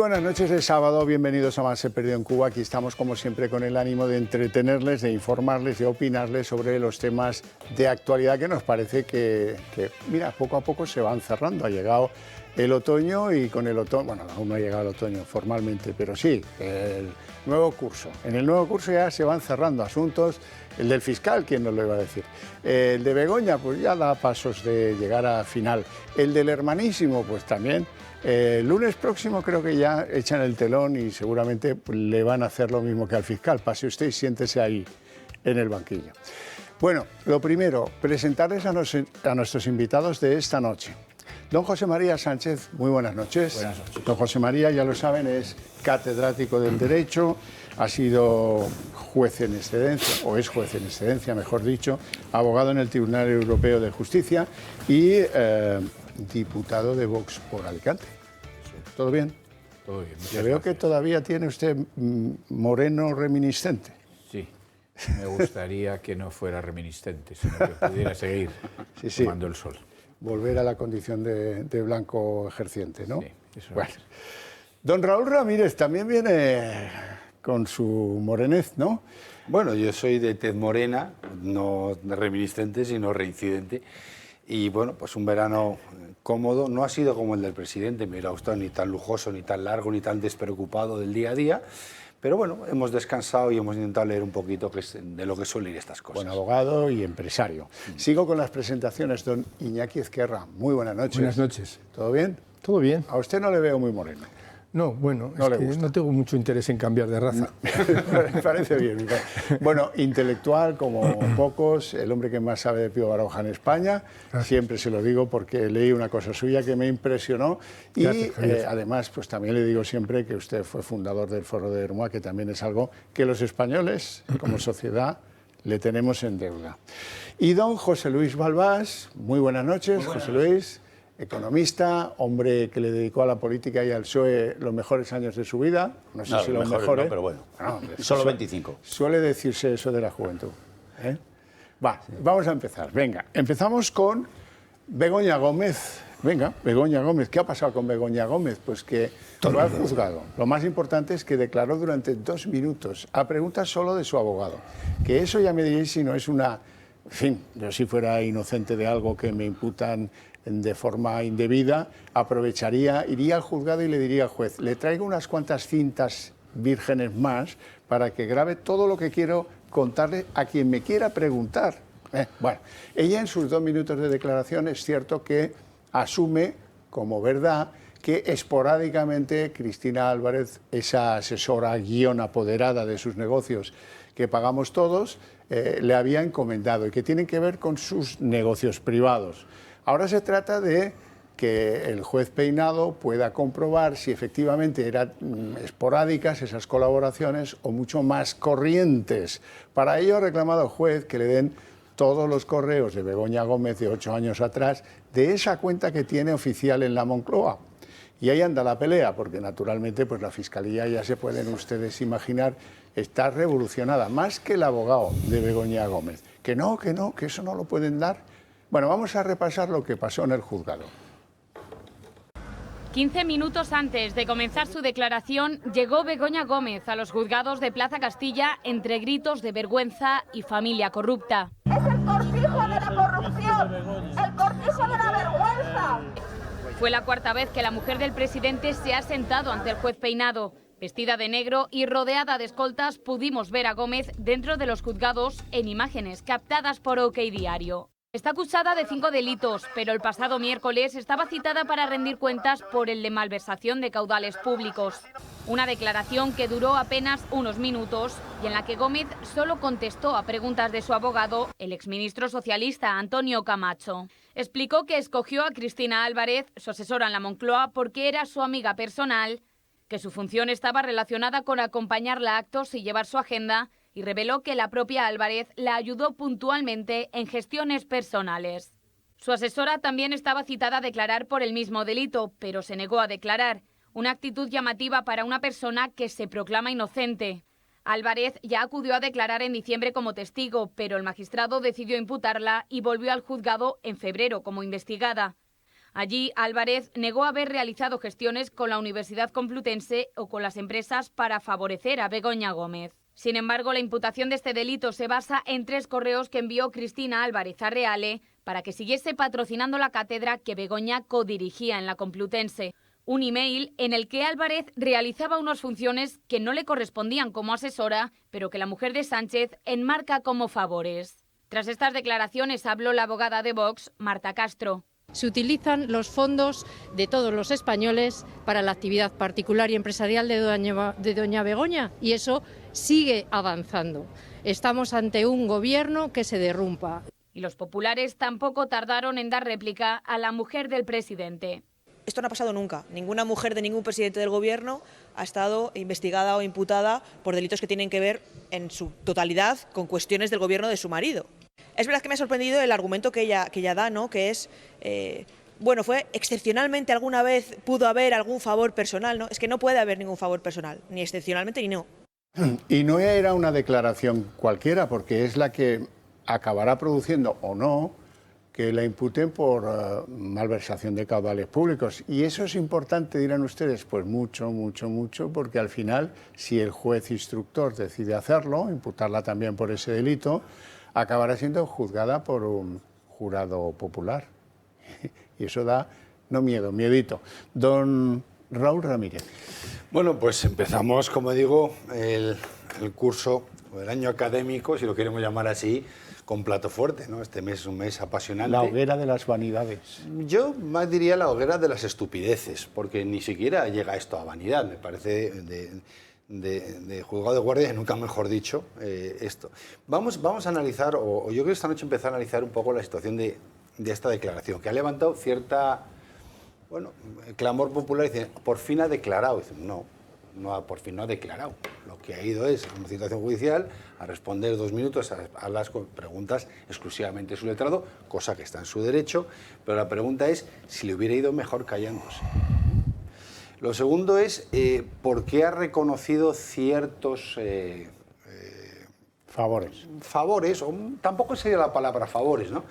buenas noches de sábado, bienvenidos a Más se perdió en Cuba. Aquí estamos como siempre con el ánimo de entretenerles, de informarles, de opinarles sobre los temas de actualidad que nos parece que mira, poco a poco se van cerrando. Ha llegado el otoño y con el otoño, bueno, aún no ha llegado el otoño formalmente, pero sí, el nuevo curso. En el nuevo curso ya se van cerrando asuntos. El del fiscal, ¿quién nos lo iba a decir? El de Begoña, pues ya da pasos de llegar a final. El del hermanísimo, pues también. El lunes próximo creo que ya echan el telón y seguramente le van a hacer lo mismo que al fiscal. Pase usted y siéntese ahí en el banquillo. Bueno, lo primero, presentarles a nuestros invitados de esta noche. Don José María Sánchez, muy buenas noches. Buenas noches. Don José María, ya lo saben, es catedrático del Derecho, ha sido juez en excedencia, o es juez en excedencia, mejor dicho, abogado en el Tribunal Europeo de Justicia y diputado de Vox por Alicante. ¿Todo bien? Todo bien. Le veo que todavía tiene usted moreno reminiscente. Sí, me gustaría que no fuera reminiscente, sino que pudiera seguir tomando el sol. Volver a la condición de blanco ejerciente, ¿no? Sí, eso bueno. es. Don Raúl Ramírez también viene con su morenez, ¿no? Bueno, yo soy de tez morena, no reminiscente, sino reincidente. Y bueno, pues un verano cómodo, no ha sido como el del presidente, me hubiera gustado ni tan lujoso, ni tan largo, ni tan despreocupado del día a día, pero bueno, hemos descansado y hemos intentado leer un poquito de lo que suele ir estas cosas. Buen abogado y empresario. Sigo con las presentaciones, don Iñaki Ezquerra. Muy buenas noches. Buenas noches. ¿Todo bien? Todo bien. A usted no le veo muy moreno. No, bueno, No le es que gusta. no tengo mucho interés en cambiar de raza. Me parece bien. Bueno, intelectual como pocos, el hombre que más sabe de Pío Baroja en España. Gracias. Siempre se lo digo porque leí una cosa suya que me impresionó. Y Gracias, Javier. además, pues también le digo siempre que usted fue fundador del Foro de Hermoa, que también es algo que los españoles, como sociedad, le tenemos en deuda. Y don José Luis Balbás, muy buenas noches, José Luis. Economista, hombre que le dedicó a la política y al PSOE los mejores años de su vida. No sé si los mejores, no, pero bueno, hombre, solo 25. Suele decirse eso de la juventud. ¿Eh? Vamos a empezar. Venga, empezamos con Begoña Gómez. Venga, Begoña Gómez. ¿Qué ha pasado con Begoña Gómez? Pues que lo ha juzgado. Lo más importante es que declaró durante 2 minutos a preguntas solo de su abogado. Que eso ya me diréis si no es una... En fin, yo si fuera inocente de algo que me imputan de forma indebida, aprovecharía, iría al juzgado y le diría al juez, le traigo unas cuantas cintas vírgenes más para que grabe todo lo que quiero contarle a quien me quiera preguntar. Bueno, ella en sus 2 minutos de declaración es cierto que asume como verdad que esporádicamente Cristina Álvarez, esa asesora guión apoderada de sus negocios que pagamos todos, le había encomendado y que tienen que ver con sus negocios privados. Ahora se trata de que el juez Peinado pueda comprobar si efectivamente eran esporádicas esas colaboraciones o mucho más corrientes. Para ello ha reclamado al juez que le den todos los correos de Begoña Gómez de 8 años atrás de esa cuenta que tiene oficial en la Moncloa. Y ahí anda la pelea, porque naturalmente pues la Fiscalía, ya se pueden ustedes imaginar, está revolucionada, más que el abogado de Begoña Gómez. Que eso no lo pueden dar. Bueno, vamos a repasar lo que pasó en el juzgado. 15 minutos antes de comenzar su declaración, llegó Begoña Gómez a los juzgados de Plaza Castilla entre gritos de vergüenza y familia corrupta. Es el cortijo de la corrupción, el cortijo de la vergüenza. Fue la 4ª vez que la mujer del presidente se ha sentado ante el juez Peinado. Vestida de negro y rodeada de escoltas, pudimos ver a Gómez dentro de los juzgados en imágenes captadas por OK Diario. Está acusada de 5 delitos, pero el pasado miércoles estaba citada para rendir cuentas por el de malversación de caudales públicos. Una declaración que duró apenas unos minutos y en la que Gómez solo contestó a preguntas de su abogado, el exministro socialista Antonio Camacho. Explicó que escogió a Cristina Álvarez, su asesora en la Moncloa, porque era su amiga personal, que su función estaba relacionada con acompañarla a actos y llevar su agenda, y reveló que la propia Álvarez la ayudó puntualmente en gestiones personales. Su asesora también estaba citada a declarar por el mismo delito, pero se negó a declarar, una actitud llamativa para una persona que se proclama inocente. Álvarez ya acudió a declarar en diciembre como testigo, pero el magistrado decidió imputarla y volvió al juzgado en febrero como investigada. Allí, Álvarez negó haber realizado gestiones con la Universidad Complutense o con las empresas para favorecer a Begoña Gómez. Sin embargo, la imputación de este delito se basa en 3 correos que envió Cristina Álvarez a Reale para que siguiese patrocinando la cátedra que Begoña codirigía en la Complutense. Un email en el que Álvarez realizaba unas funciones que no le correspondían como asesora, pero que la mujer de Sánchez enmarca como favores. Tras estas declaraciones habló la abogada de Vox, Marta Castro. Se utilizan los fondos de todos los españoles para la actividad particular y empresarial de doña Begoña, y eso sigue avanzando. Estamos ante un gobierno que se derrumba. Y los populares tampoco tardaron en dar réplica a la mujer del presidente. Esto no ha pasado nunca. Ninguna mujer de ningún presidente del gobierno ha estado investigada o imputada por delitos que tienen que ver en su totalidad con cuestiones del gobierno de su marido. Es verdad que me ha sorprendido el argumento que ella da, ¿no? Que es, bueno, fue excepcionalmente alguna vez pudo haber algún favor personal, ¿no? Es que no puede haber ningún favor personal, ni excepcionalmente ni no. Y no era una declaración cualquiera, porque es la que acabará produciendo o no que la imputen por malversación de caudales públicos. Y eso es importante, dirán ustedes, pues mucho, mucho, mucho, porque al final, si el juez instructor decide hacerlo, imputarla también por ese delito, acabará siendo juzgada por un jurado popular. Y eso da, no miedo, miedito. Don Raúl Ramírez. Bueno, pues empezamos, como digo, el curso, o el año académico, si lo queremos llamar así, con plato fuerte, ¿no? Este mes es un mes apasionante. La hoguera de las vanidades. Yo más diría la hoguera de las estupideces, porque ni siquiera llega esto a vanidad, me parece de juzgado de guardia, nunca mejor dicho, esto. Vamos a analizar, o yo creo que esta noche empezar a analizar un poco la situación de esta declaración, que ha levantado cierta, bueno, clamor popular, dice, por fin ha declarado. Dice, no, por fin no ha declarado. Lo que ha ido es a una citación judicial a responder 2 minutos a las preguntas exclusivamente de su letrado, cosa que está en su derecho, pero la pregunta es si le hubiera ido mejor callándose. Lo segundo es por qué ha reconocido ciertos favores, o tampoco sería la palabra favores, ¿no?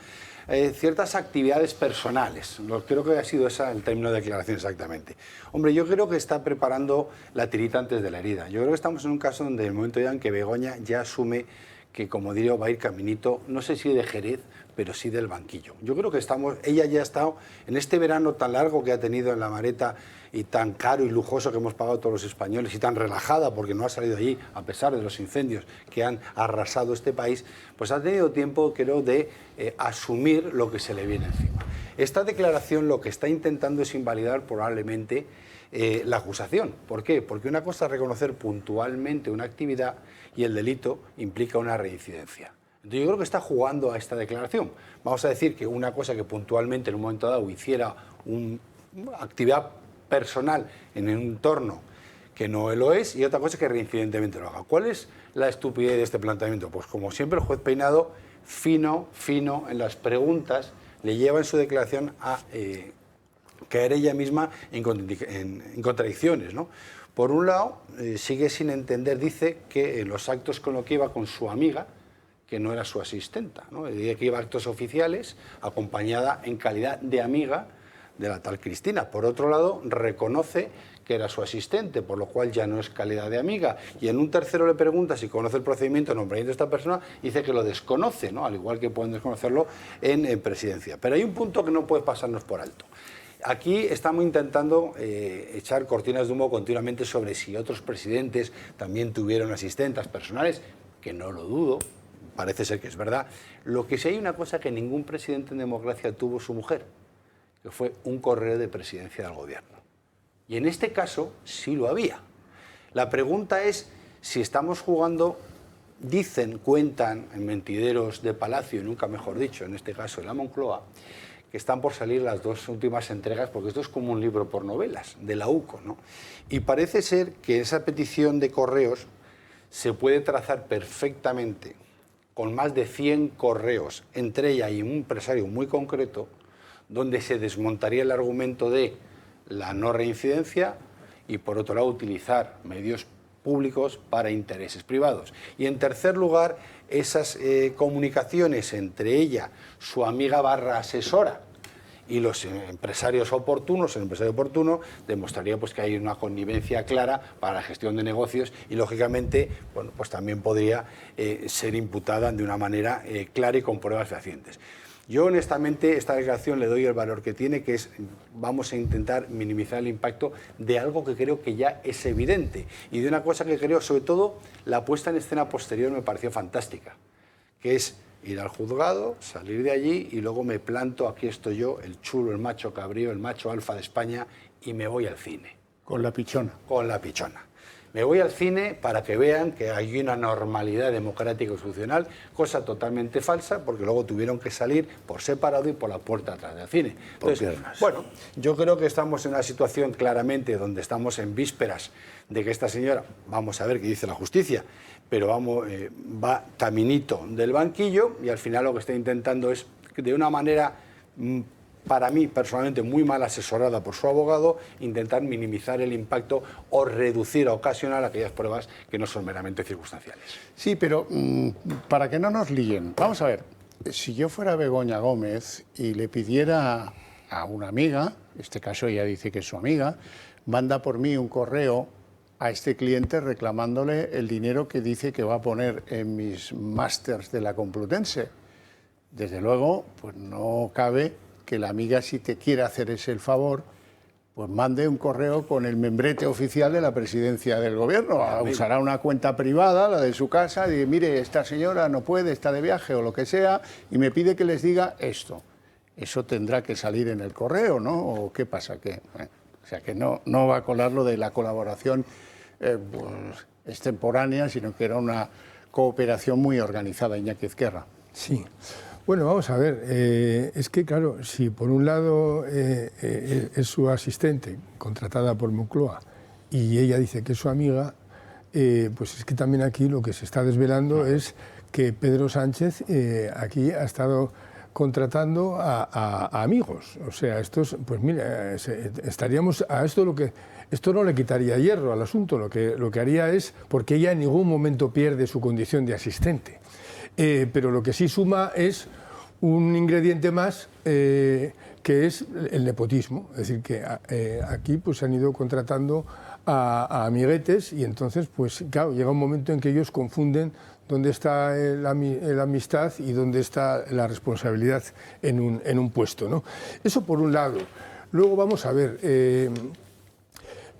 Ciertas actividades personales. Creo que ha sido ese el término de declaración exactamente. Hombre, yo creo que está preparando la tirita antes de la herida. Yo creo que estamos en un caso donde en el momento ya en que Begoña ya asume que, como diría, va a ir caminito, no sé si de Jerez, pero sí del banquillo. Yo creo que ella ya ha estado en este verano tan largo que ha tenido en La Mareta y tan caro y lujoso que hemos pagado todos los españoles y tan relajada porque no ha salido allí a pesar de los incendios que han arrasado este país, pues ha tenido tiempo, creo, de asumir lo que se le viene encima. Esta declaración lo que está intentando es invalidar probablemente la acusación. ¿Por qué? Porque una cosa es reconocer puntualmente una actividad y el delito implica una reincidencia. Entonces yo creo que está jugando a esta declaración. Vamos a decir que una cosa que puntualmente en un momento dado hiciera una actividad personal en un entorno que no lo es, y otra cosa que reincidentemente lo haga. ¿Cuál es la estupidez de este planteamiento? Pues como siempre el juez Peinado, fino en las preguntas, le lleva en su declaración a caer ella misma en contradicciones, ¿no? Por un lado, sigue sin entender, dice que en los actos con lo que iba con su amiga, que no era su asistenta, ¿no? Dice que iba a actos oficiales acompañada en calidad de amiga de la tal Cristina. Por otro lado, reconoce que era su asistente, por lo cual ya no es calidad de amiga. Y en un tercero le pregunta si conoce el procedimiento de nombramiento de esta persona, dice que lo desconoce, ¿no? Al igual que pueden desconocerlo en presidencia. Pero hay un punto que no puede pasarnos por alto. Aquí estamos intentando echar cortinas de humo continuamente sobre si otros presidentes también tuvieron asistentes personales, que no lo dudo, parece ser que es verdad. Lo que sí hay una cosa que ningún presidente en democracia tuvo su mujer, que fue un correo de presidencia del gobierno. Y en este caso sí lo había. La pregunta es si estamos jugando, dicen, cuentan en mentideros de Palacio, y nunca mejor dicho, en este caso en la Moncloa, que están por salir las 2 últimas entregas, porque esto es como un libro por novelas, de la UCO, ¿no? Y parece ser que esa petición de correos se puede trazar perfectamente con más de 100 correos, entre ella y un empresario muy concreto, donde se desmontaría el argumento de la no reincidencia y, por otro lado, utilizar medios públicos para intereses privados. Y, en tercer lugar, esas comunicaciones entre ella, su amiga / asesora, y los empresarios oportunos, el empresario oportuno, demostraría pues que hay una connivencia clara para la gestión de negocios y, lógicamente, bueno, pues también podría ser imputada de una manera clara y con pruebas fehacientes. Yo, honestamente, esta declaración le doy el valor que tiene, que es, vamos a intentar minimizar el impacto de algo que creo que ya es evidente y de una cosa que creo, sobre todo, la puesta en escena posterior me pareció fantástica, que es ir al juzgado, salir de allí y luego me planto, aquí estoy yo, el chulo, el macho cabrío, el macho alfa de España, y me voy al cine. Con la pichona. Con la pichona. Me voy al cine para que vean que hay una normalidad democrática y constitucional, cosa totalmente falsa, porque luego tuvieron que salir por separado y por la puerta atrás del cine. Entonces, bueno, yo creo que estamos en una situación claramente donde estamos en vísperas de que esta señora, vamos a ver qué dice la justicia, pero vamos, va caminito del banquillo y al final lo que está intentando es, de una manera, para mí personalmente muy mal asesorada por su abogado, intentar minimizar el impacto o reducir o ocasionar aquellas pruebas que no son meramente circunstanciales. Sí, pero para que no nos líen, vamos a ver, si yo fuera Begoña Gómez y le pidiera a una amiga, en este caso ella dice que es su amiga, manda por mí un correo a este cliente reclamándole el dinero que dice que va a poner en mis másters de la Complutense. Desde luego, pues no cabe que la amiga, si te quiere hacer ese favor, pues mande un correo con el membrete oficial de la presidencia del gobierno. Usará una cuenta privada, la de su casa, y mire, esta señora no puede, está de viaje o lo que sea, y me pide que les diga esto. Eso tendrá que salir en el correo, ¿no? ¿O qué pasa? ¿Qué? O sea, que no va a colar lo de la colaboración pues, extemporánea, sino que era una cooperación muy organizada, Iñaki Ezquerra. Sí. Bueno, vamos a ver, es que claro, si por un lado es su asistente, contratada por Moncloa, y ella dice que es su amiga, pues es que también aquí lo que se está desvelando es que Pedro Sánchez aquí ha estado contratando a amigos. O sea, estos, pues mira, estaríamos a esto lo que... Esto no le quitaría hierro al asunto, lo que haría es, porque ella en ningún momento pierde su condición de asistente. Pero lo que sí suma es un ingrediente más que es el nepotismo. Es decir, que aquí pues, se han ido contratando a amiguetes y entonces, pues claro, llega un momento en que ellos confunden dónde está la amistad y dónde está la responsabilidad en un puesto, ¿no? Eso por un lado. Luego vamos a ver...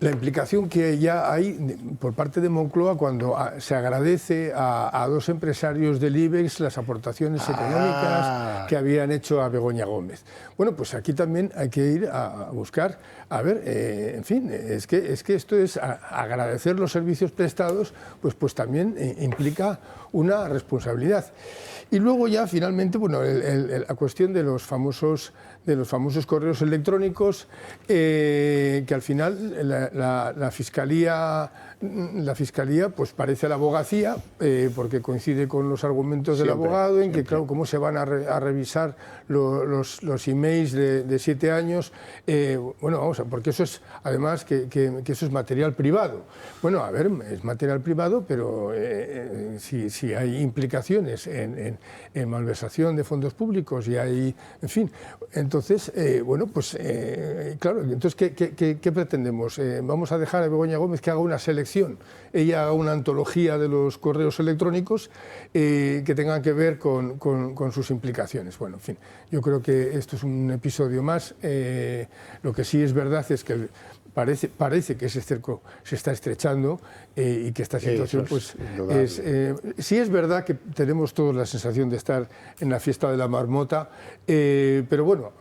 la implicación que ya hay por parte de Moncloa cuando se agradece a dos empresarios del IBEX las aportaciones económicas que habían hecho a Begoña Gómez. Bueno, pues aquí también hay que ir a buscar, a ver, en fin, es que esto es agradecer los servicios prestados, pues también implica una responsabilidad. Y luego ya finalmente, bueno, la cuestión de los famosos correos electrónicos, que al final la Fiscalía pues parece la abogacía, porque coincide con los argumentos del abogado, en que claro, cómo se van a revisar los emails de 7 años, bueno, vamos a, porque eso es, además, que eso es material privado. Bueno, a ver, es material privado, pero si hay implicaciones en malversación de fondos públicos y hay, en fin, entonces, bueno, pues claro, entonces, ¿qué pretendemos? Vamos a dejar a Begoña Gómez que haga una selección, ella haga una antología de los correos electrónicos que tengan que ver con sus implicaciones. Bueno, en fin, yo creo que esto es un episodio más. Lo que sí es verdad es que parece que ese cerco se está estrechando y que esta situación pues sí es verdad que tenemos todos la sensación de estar en la fiesta de la marmota, pero bueno,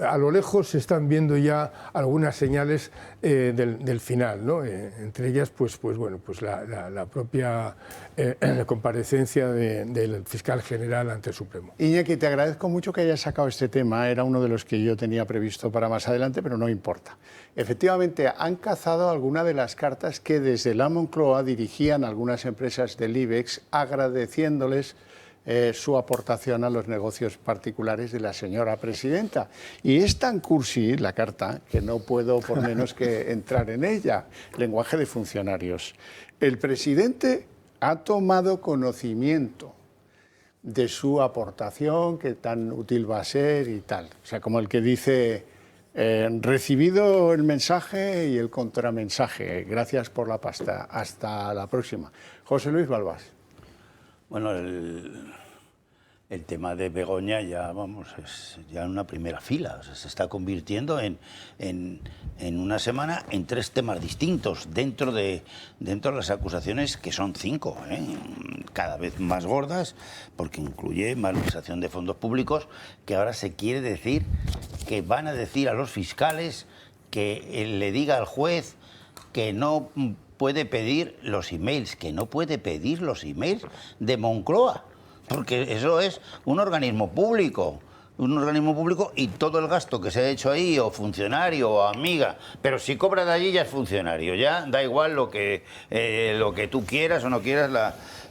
a lo lejos se están viendo ya algunas señales del final, ¿no? Entre ellas pues bueno, pues la propia comparecencia del fiscal general ante el Supremo. Iñaki, te agradezco mucho que hayas sacado este tema, era uno de los que yo tenía previsto para más adelante, pero no importa. Efectivamente, han cazado algunas de las cartas que desde la Moncloa dirigían algunas empresas del IBEX agradeciéndoles su aportación a los negocios particulares de la señora presidenta. Y es tan cursi la carta que no puedo por menos que entrar en ella. Lenguaje de funcionarios. El presidente ha tomado conocimiento de su aportación, que tan útil va a ser y tal. O sea, como el que dice, recibido el mensaje y el contramensaje, gracias por la pasta, hasta la próxima. José Luis Balbás. Bueno, el tema de Begoña ya, vamos, es ya en una primera fila. O sea, se está convirtiendo en una semana en 3 temas distintos dentro de las acusaciones, que son 5, cada vez más gordas, porque incluye malversación de fondos públicos, que ahora se quiere decir que van a decir a los fiscales que le diga al juez que no puede pedir los emails, de Moncloa, porque eso es un organismo público. Y todo el gasto que se ha hecho ahí, o funcionario o amiga, pero si cobra de allí ya es funcionario, ya da igual lo que tú quieras o no quieras,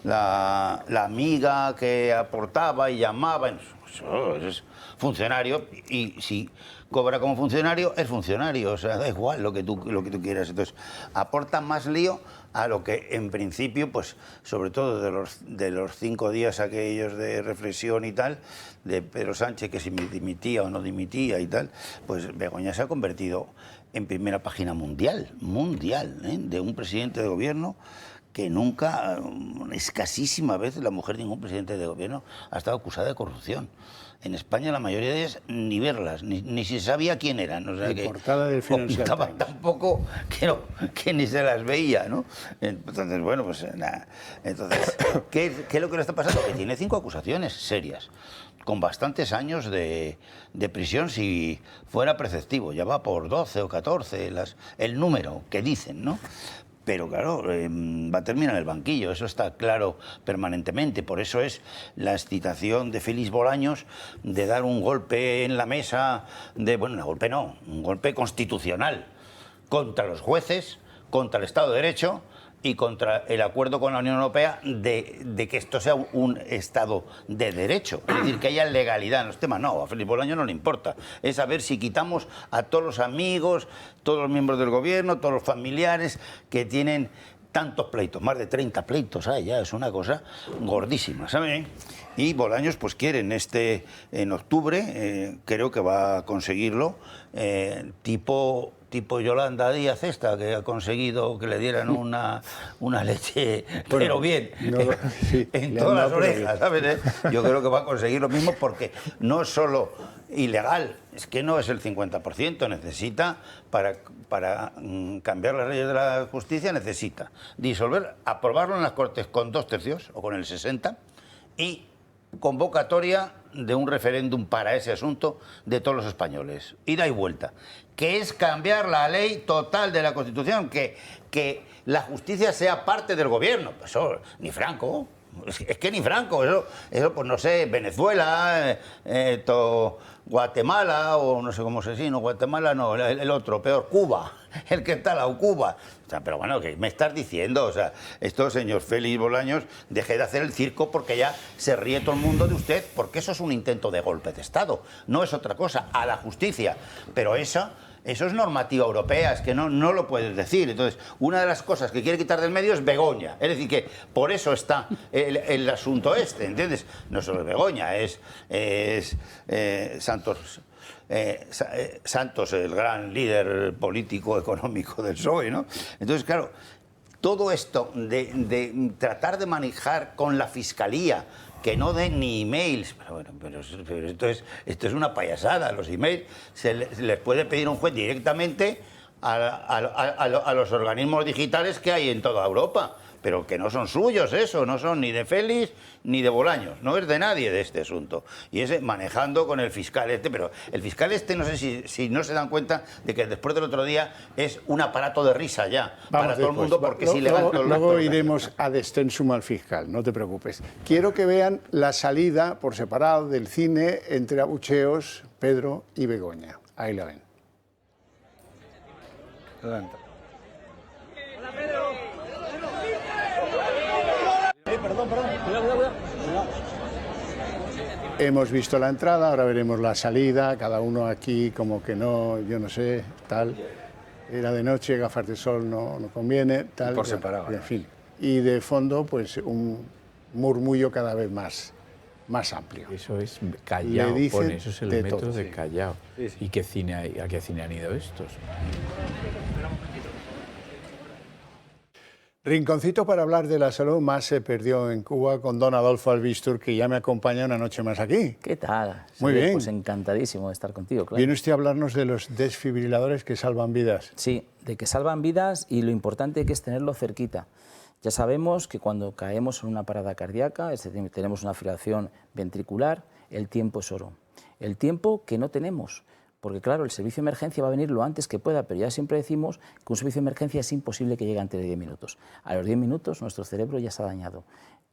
la amiga que aportaba y llamaba, eso es funcionario, y si cobra como funcionario, es funcionario, o sea, da igual lo que tú quieras. Entonces, aporta más lío a lo que en principio, pues sobre todo de los 5 días aquellos de reflexión y tal, de Pedro Sánchez, que si dimitía o no dimitía y tal, pues Begoña se ha convertido en primera página mundial, de un presidente de gobierno que nunca, escasísima vez, la mujer de ningún presidente de gobierno ha estado acusada de corrupción. En España la mayoría de ellas ni verlas, ni se sabía quién eran. O sea, que portada del Financial Times. Tampoco que ni se las veía, ¿no? Entonces, bueno, pues nada. Entonces, ¿qué es lo que le está pasando? Que tiene 5 acusaciones serias, con bastantes años de prisión si fuera preceptivo. Ya va por 12 o 14 el número que dicen, ¿no? Pero claro, va a terminar en el banquillo, eso está claro permanentemente. Por eso es la excitación de Félix Bolaños de dar un golpe en la mesa, un golpe constitucional contra los jueces, contra el Estado de Derecho y contra el acuerdo con la Unión Europea de que esto sea un Estado de Derecho. Es decir, que haya legalidad en los temas. No, a Félix Bolaños no le importa. Es saber si quitamos a todos los amigos, todos los miembros del gobierno, todos los familiares que tienen tantos pleitos, más de 30 pleitos, ya es una cosa gordísima, ¿saben? Y Bolaños pues quiere en octubre, creo que va a conseguirlo, tipo Yolanda Díaz esta, que ha conseguido que le dieran una leche, pero bien, en todas las orejas, ¿sabes? Yo creo que va a conseguir lo mismo, porque no es solo ilegal, es que no es el 50%, necesita, para cambiar las leyes de la justicia, necesita aprobarlo en las Cortes con 2/3 o con el 60%, y convocatoria de un referéndum para ese asunto de todos los españoles, ida y vuelta, que es cambiar la ley total de la Constitución, que la justicia sea parte del gobierno. Pues eso, ni Franco, es que ni Franco, eso pues no sé, Venezuela, Guatemala, o no sé cómo se dice, no, Guatemala no, el otro, peor, Cuba, el que está al lado, Cuba. O sea, pero bueno, ¿qué me estás diciendo? O sea, esto, señor Félix Bolaños, deje de hacer el circo, porque ya se ríe todo el mundo de usted, porque eso es un intento de golpe de Estado, no es otra cosa, a la justicia. Pero eso es normativa europea, es que no lo puedes decir. Entonces, una de las cosas que quiere quitar del medio es Begoña. Es decir, que por eso está el asunto ¿entiendes? No solo es Begoña, es Santos, el gran líder político económico del PSOE, ¿no? Entonces, claro, todo esto de tratar de manejar con la Fiscalía, que no den ni emails, pero esto es una payasada. Los emails se les puede pedir a un juez directamente a los organismos digitales que hay en toda Europa, pero que no son suyos, eso, no son ni de Félix ni de Bolaños, no es de nadie de este asunto. Y ese manejando con el fiscal pero el fiscal no sé si no se dan cuenta de que después del otro día es un aparato de risa ya, para todo el mundo, porque es ilegal. Luego iremos ad extensum al fiscal, no te preocupes. Quiero que vean la salida por separado del cine entre abucheos, Pedro y Begoña. Ahí la ven. Adelante. Hola, Pedro. Perdón. Cuidado. Hemos visto la entrada, ahora veremos la salida. Cada uno aquí como que no, yo no sé, tal. Era de noche, gafas de sol no conviene, tal. Y por separado. En fin. Y de fondo, pues un murmullo cada vez más más amplio. Eso es Callao, Le dicen pone, eso es el de metro todo. de Callao. Sí, sí. ¿Y qué cine a qué cine han ido estos? Rinconcito para hablar de la salud más se perdió en Cuba con don Adolfo Albistur, que ya me acompaña una noche más aquí. ¿Qué tal? Muy bien. Pues encantadísimo de estar contigo, claro. Viene usted a hablarnos de los desfibriladores que salvan vidas. Sí, de que salvan vidas y lo importante que es tenerlo cerquita. Ya sabemos que cuando caemos en una parada cardíaca, es decir, tenemos una fibrilación ventricular, el tiempo es oro. El tiempo que no tenemos. Porque claro, el servicio de emergencia va a venir lo antes que pueda, pero ya siempre decimos que un servicio de emergencia es imposible que llegue antes de 10 minutos. A los 10 minutos nuestro cerebro ya se ha dañado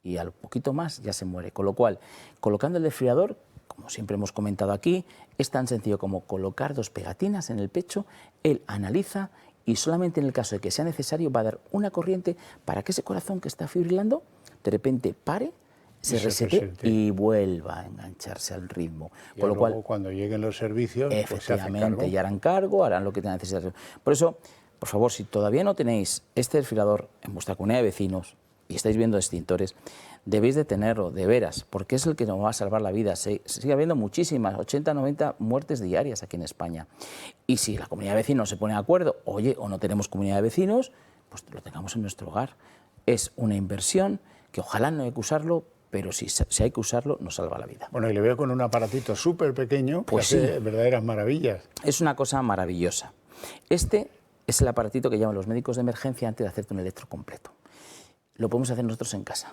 y al poquito más ya se muere. Con lo cual, colocando el desfibrilador, como siempre hemos comentado aquí, es tan sencillo como colocar 2 pegatinas en el pecho, él analiza y solamente en el caso de que sea necesario va a dar una corriente para que ese corazón que está fibrilando de repente pare, se resete y vuelva a engancharse al ritmo. Y Con lo luego, cual, cuando lleguen los servicios, pues se hacen efectivamente, cargo. ya harán cargo, harán lo que tengan necesidad. Por eso, por favor, si todavía no tenéis este desfibrilador en vuestra comunidad de vecinos y estáis viendo extintores, debéis de tenerlo, de veras, porque es el que nos va a salvar la vida. Sigue habiendo muchísimas, 80, 90 muertes diarias aquí en España. Y si la comunidad de vecinos se pone de acuerdo, oye, o no tenemos comunidad de vecinos, pues lo tengamos en nuestro hogar. Es una inversión que ojalá no hay que usarlo, pero si hay que usarlo, nos salva la vida. Bueno, y le veo con un aparatito súper pequeño Pues que hace sí. verdaderas maravillas. Es una cosa maravillosa. Este es el aparatito que llaman los médicos de emergencia antes de hacerte un electro completo. Lo podemos hacer nosotros en casa.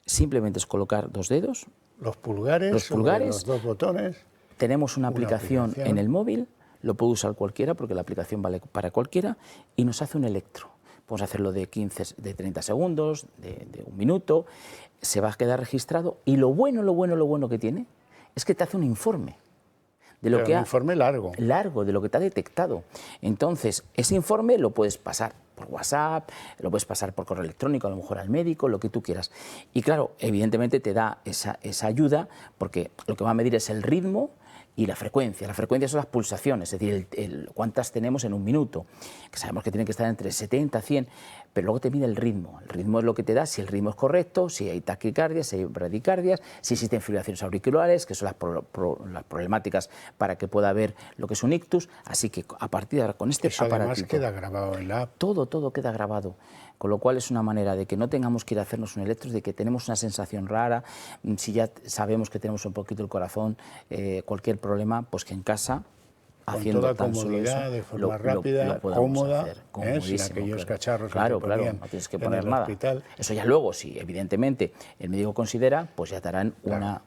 Simplemente es colocar 2 dedos. Los pulgares, los 2 botones. Tenemos una aplicación en el móvil, lo puede usar cualquiera porque la aplicación vale para cualquiera y nos hace un electro. Podemos hacerlo de 30 segundos, de 1 minuto, se va a quedar registrado y lo bueno que tiene es que te hace un informe. De lo que un informe largo. Largo, de lo que te ha detectado. Entonces, ese informe lo puedes pasar por WhatsApp, lo puedes pasar por correo electrónico, a lo mejor al médico, lo que tú quieras. Y claro, evidentemente te da esa ayuda porque lo que va a medir es el ritmo y la frecuencia. La frecuencia son las pulsaciones, es decir, cuántas tenemos en 1 minuto, que sabemos que tienen que estar entre 70 y 100, pero luego te mide el ritmo. El ritmo es lo que te da si el ritmo es correcto, si hay taquicardias, si hay bradicardias, si existen fibrilaciones auriculares, que son las problemáticas para que pueda haber lo que es un ictus. Así que a partir de ahora, con este Eso aparatito... además queda grabado en la app. Todo queda grabado. Con lo cual es una manera de que no tengamos que ir a hacernos un electro, de que tenemos una sensación rara, si ya sabemos que tenemos un poquito el corazón, cualquier problema, pues que en casa, Con haciendo toda tan solo comodidad, eso, de forma rápida, lo podamos cómoda, hacer, sin comodísimo, aquellos claro. cacharros Claro, que te ponían no tienes que en poner el nada. hospital. Eso ya luego, si evidentemente el médico considera, pues ya te harán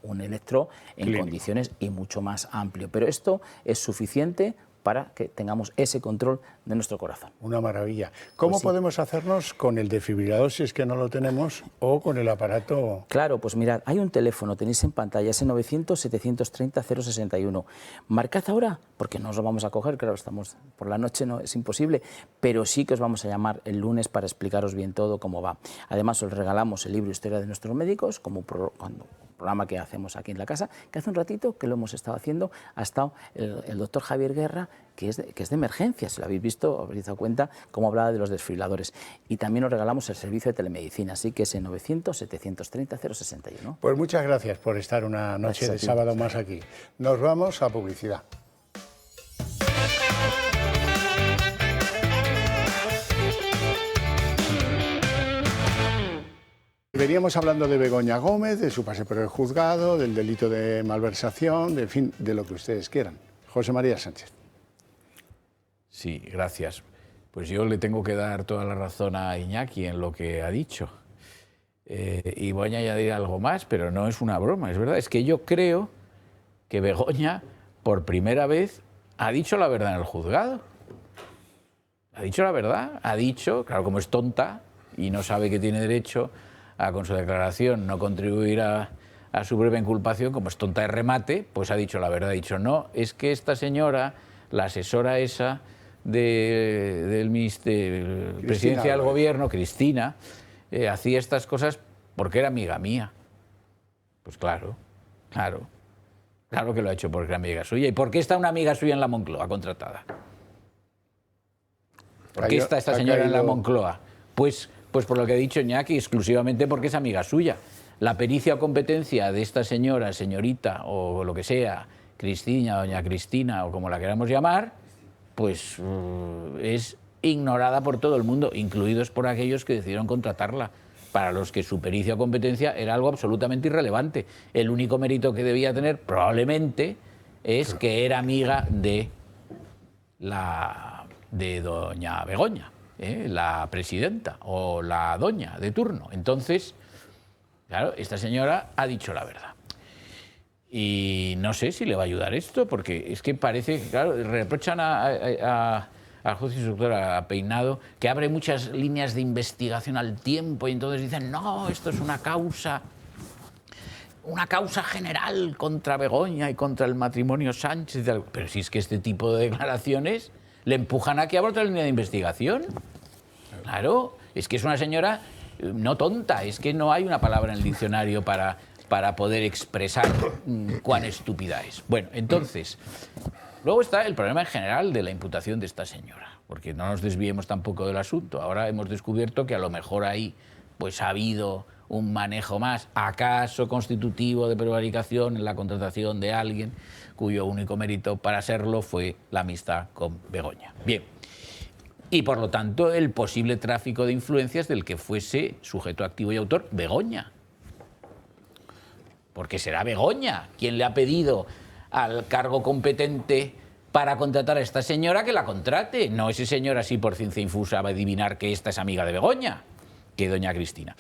un electro en Clínico. condiciones y mucho más amplio. Pero esto es suficiente para que tengamos ese control de nuestro corazón. Una maravilla. ¿Cómo Pues sí. podemos hacernos con el desfibrilador si es que no lo tenemos o con el aparato? Claro, pues mirad, hay un teléfono, tenéis en pantalla, ese 900-730-061. Marcad ahora, porque no os lo vamos a coger, claro, estamos por la noche, no es imposible, pero sí que os vamos a llamar el lunes para explicaros bien todo cómo va. Además, os regalamos el libro Historia de nuestros médicos, como programa que hacemos aquí en la casa, que hace un ratito que lo hemos estado haciendo, ha estado el doctor Javier Guerra, que es de emergencia, si lo habéis visto, habréis dado cuenta cómo hablaba de los desfibriladores. Y también os regalamos el servicio de telemedicina, así que ese 900-730-061. Pues muchas gracias por estar una noche Gracias a de ti. sábado más aquí. Nos vamos a publicidad. Veníamos hablando de Begoña Gómez, de su pase por el juzgado, del delito de malversación, de, en fin, de lo que ustedes quieran. José María Sánchez. Sí, gracias. Pues yo le tengo que dar toda la razón a Iñaki en lo que ha dicho. Y voy a añadir algo más, pero no es una broma, es verdad. Es que yo creo que Begoña, por primera vez, ha dicho la verdad en el juzgado. Ha dicho la verdad, ha dicho, claro, como es tonta y no sabe que tiene derecho a, con su declaración, no contribuir a su breve inculpación, como es tonta de remate, pues ha dicho la verdad. Ha dicho, no, es que esta señora, la asesora esa del presidencia del gobierno, Cristina, hacía estas cosas porque era amiga mía. Pues claro que lo ha hecho porque era amiga suya. ¿Y por qué está una amiga suya en la Moncloa contratada? ¿Por qué está esta señora en la Moncloa? Pues por lo que ha dicho Iñaki, exclusivamente porque es amiga suya. la pericia o competencia de esta señora, señorita o lo que sea, Cristina, doña Cristina o como la queramos llamar, pues es ignorada por todo el mundo, incluidos por aquellos que decidieron contratarla, para los que su pericia o competencia era algo absolutamente irrelevante. El único mérito que debía tener, probablemente, es que era amiga de doña Begoña, la presidenta o la doña de turno. Entonces, claro, esta señora ha dicho la verdad. Y no sé si le va a ayudar esto, porque es que parece, claro, reprochan al juez instructor, a Peinado, que abre muchas líneas de investigación al tiempo y entonces dicen, no, esto es una causa general contra Begoña y contra el matrimonio Sánchez. Pero si es que este tipo de declaraciones le empujan a que abra otra línea de investigación. Claro, es que es una señora no tonta, es que no hay una palabra en el diccionario para poder expresar cuán estúpida es. Bueno, entonces, luego está el problema en general de la imputación de esta señora, porque no nos desviemos tampoco del asunto. Ahora hemos descubierto que a lo mejor ahí pues ha habido un manejo más, acaso constitutivo de prevaricación en la contratación de alguien cuyo único mérito para serlo fue la amistad con Begoña. Bien. Y por lo tanto el posible tráfico de influencias del que fuese sujeto activo y autor Begoña. Porque será Begoña quien le ha pedido al cargo competente para contratar a esta señora que la contrate. No ese señor así por ciencia infusa va a adivinar que esta es amiga de Begoña, que doña Cristina.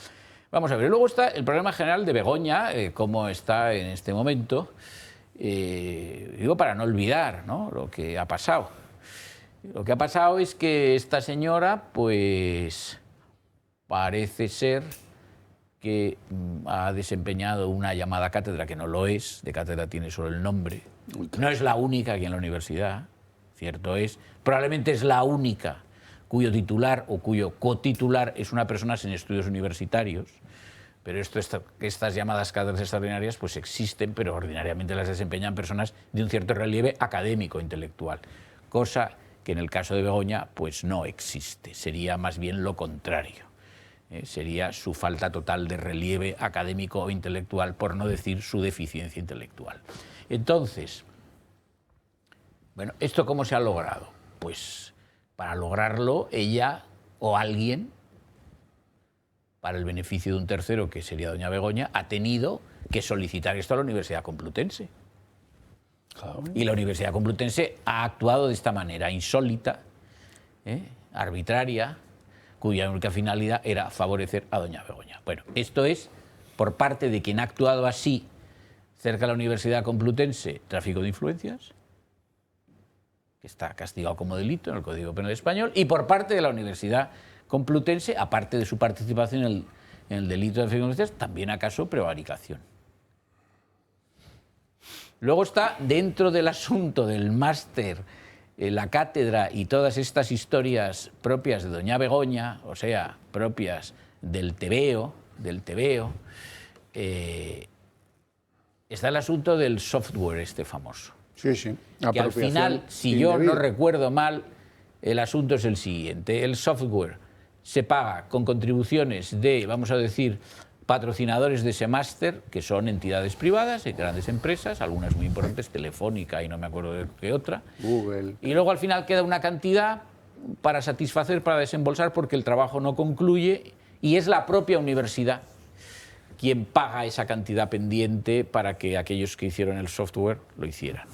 Vamos a ver, luego está el problema general de Begoña, cómo está en este momento, digo para no olvidar, ¿no?, lo que ha pasado. Lo que ha pasado es que esta señora, pues, parece ser que ha desempeñado una llamada cátedra, que no lo es, de cátedra tiene solo el nombre. No es la única aquí en la universidad, cierto es. Probablemente es la única cuyo titular o cuyo cotitular es una persona sin estudios universitarios. Pero estas llamadas cátedras extraordinarias pues existen, pero ordinariamente las desempeñan personas de un cierto relieve académico intelectual, cosa que en el caso de Begoña pues no existe, sería más bien lo contrario. Sería su falta total de relieve académico o intelectual, por no decir su deficiencia intelectual. Entonces, bueno, ¿esto cómo se ha logrado? Pues para lograrlo ella o alguien, para el beneficio de un tercero, que sería doña Begoña, ha tenido que solicitar esto a la Universidad Complutense. Claro. Y la Universidad Complutense ha actuado de esta manera insólita, arbitraria, cuya única finalidad era favorecer a doña Begoña. Bueno, esto es por parte de quien ha actuado así cerca de la Universidad Complutense, tráfico de influencias, que está castigado como delito en el Código Penal Español, y por parte de la Universidad Complutense, aparte de su participación en el delito de tráfico de influencias, también acaso prevaricación. Luego está, dentro del asunto del máster, la cátedra y todas estas historias propias de doña Begoña, o sea, propias del tebeo, está el asunto del software este famoso. Sí, sí. Que al final, si yo no recuerdo mal, el asunto es el siguiente. El software se paga con contribuciones de, vamos a decir, patrocinadores de ese máster, que son entidades privadas y grandes empresas, algunas muy importantes, Telefónica y no me acuerdo de qué otra. Google. Y luego al final queda una cantidad para satisfacer, para desembolsar, porque el trabajo no concluye y es la propia universidad quien paga esa cantidad pendiente para que aquellos que hicieron el software lo hicieran.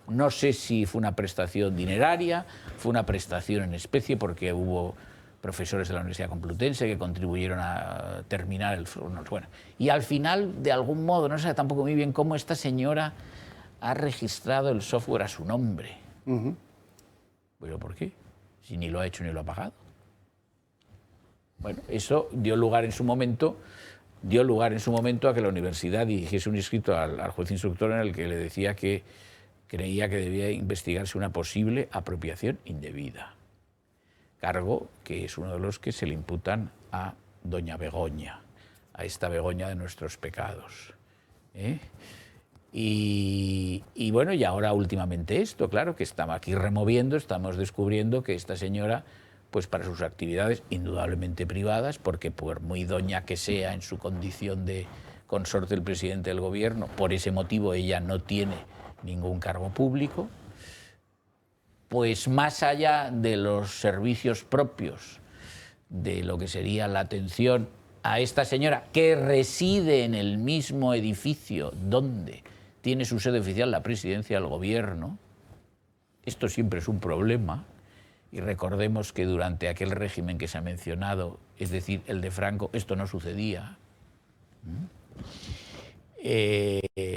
No sé si fue una prestación dineraria, fue una prestación en especie, porque hubo profesores de la Universidad Complutense que contribuyeron a terminar el... Bueno, y al final, de algún modo, no sé tampoco muy bien cómo esta señora ha registrado el software a su nombre. ¿Pero por qué? Si ni lo ha hecho ni lo ha pagado. Bueno, eso dio lugar en su momento a que la universidad dirigiese un escrito al juez instructor en el que le decía que creía que debía investigarse una posible apropiación indebida. Cargo que es uno de los que se le imputan a doña Begoña, a esta Begoña de nuestros pecados. Y bueno, y ahora últimamente esto, claro, que estamos aquí removiendo, estamos descubriendo que esta señora pues para sus actividades indudablemente privadas, porque por muy doña que sea en su condición de consorte del presidente del gobierno, por ese motivo ella no tiene ningún cargo público, pues más allá de los servicios propios, de lo que sería la atención a esta señora que reside en el mismo edificio donde tiene su sede oficial la presidencia del gobierno, esto siempre es un problema, y recordemos que durante aquel régimen que se ha mencionado, es decir, el de Franco, esto no sucedía.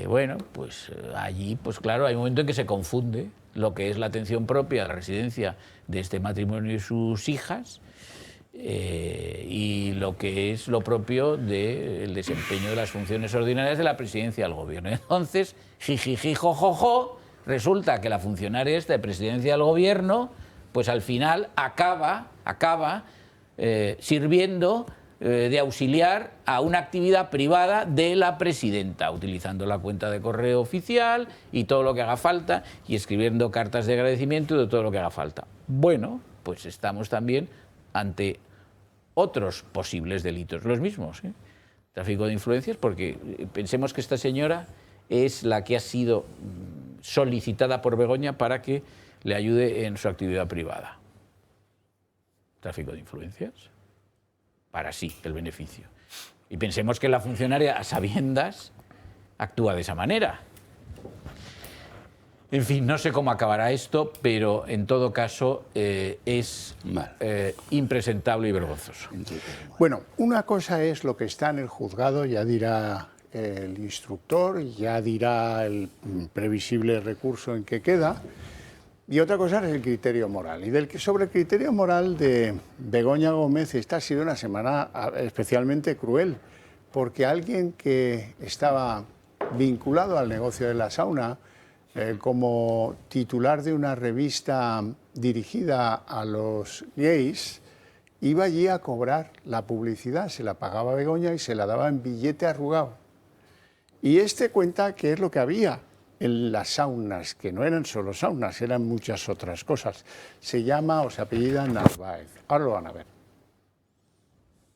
Bueno, pues allí, pues claro, hay un momento en que se confunde lo que es la atención propia a la residencia de este matrimonio y sus hijas y lo que es lo propio del desempeño de las funciones ordinarias de la presidencia del gobierno. Entonces, jijiji, jojojo, resulta que la funcionaria esta de presidencia del gobierno, pues al final acaba sirviendo de auxiliar a una actividad privada de la presidenta, utilizando la cuenta de correo oficial y todo lo que haga falta, y escribiendo cartas de agradecimiento de todo lo que haga falta. Bueno, pues estamos también ante otros posibles delitos, los mismos, tráfico de influencias, porque pensemos que esta señora es la que ha sido solicitada por Begoña para que le ayude en su actividad privada. Tráfico de influencias. Para sí, el beneficio. Y pensemos que la funcionaria, a sabiendas, actúa de esa manera. En fin, no sé cómo acabará esto, pero en todo caso es impresentable y vergonzoso. Bueno, una cosa es lo que está en el juzgado, ya dirá el instructor, ya dirá el previsible recurso en que queda, y otra cosa es el criterio moral. Y sobre el criterio moral de Begoña Gómez, esta ha sido una semana especialmente cruel, porque alguien que estaba vinculado al negocio de la sauna, como titular de una revista dirigida a los gays, iba allí a cobrar la publicidad, se la pagaba Begoña y se la daba en billete arrugado. Y este cuenta qué es lo que había en las saunas, que no eran solo saunas, eran muchas otras cosas. Se llama o se apellida Narváez. Ahora lo van a ver.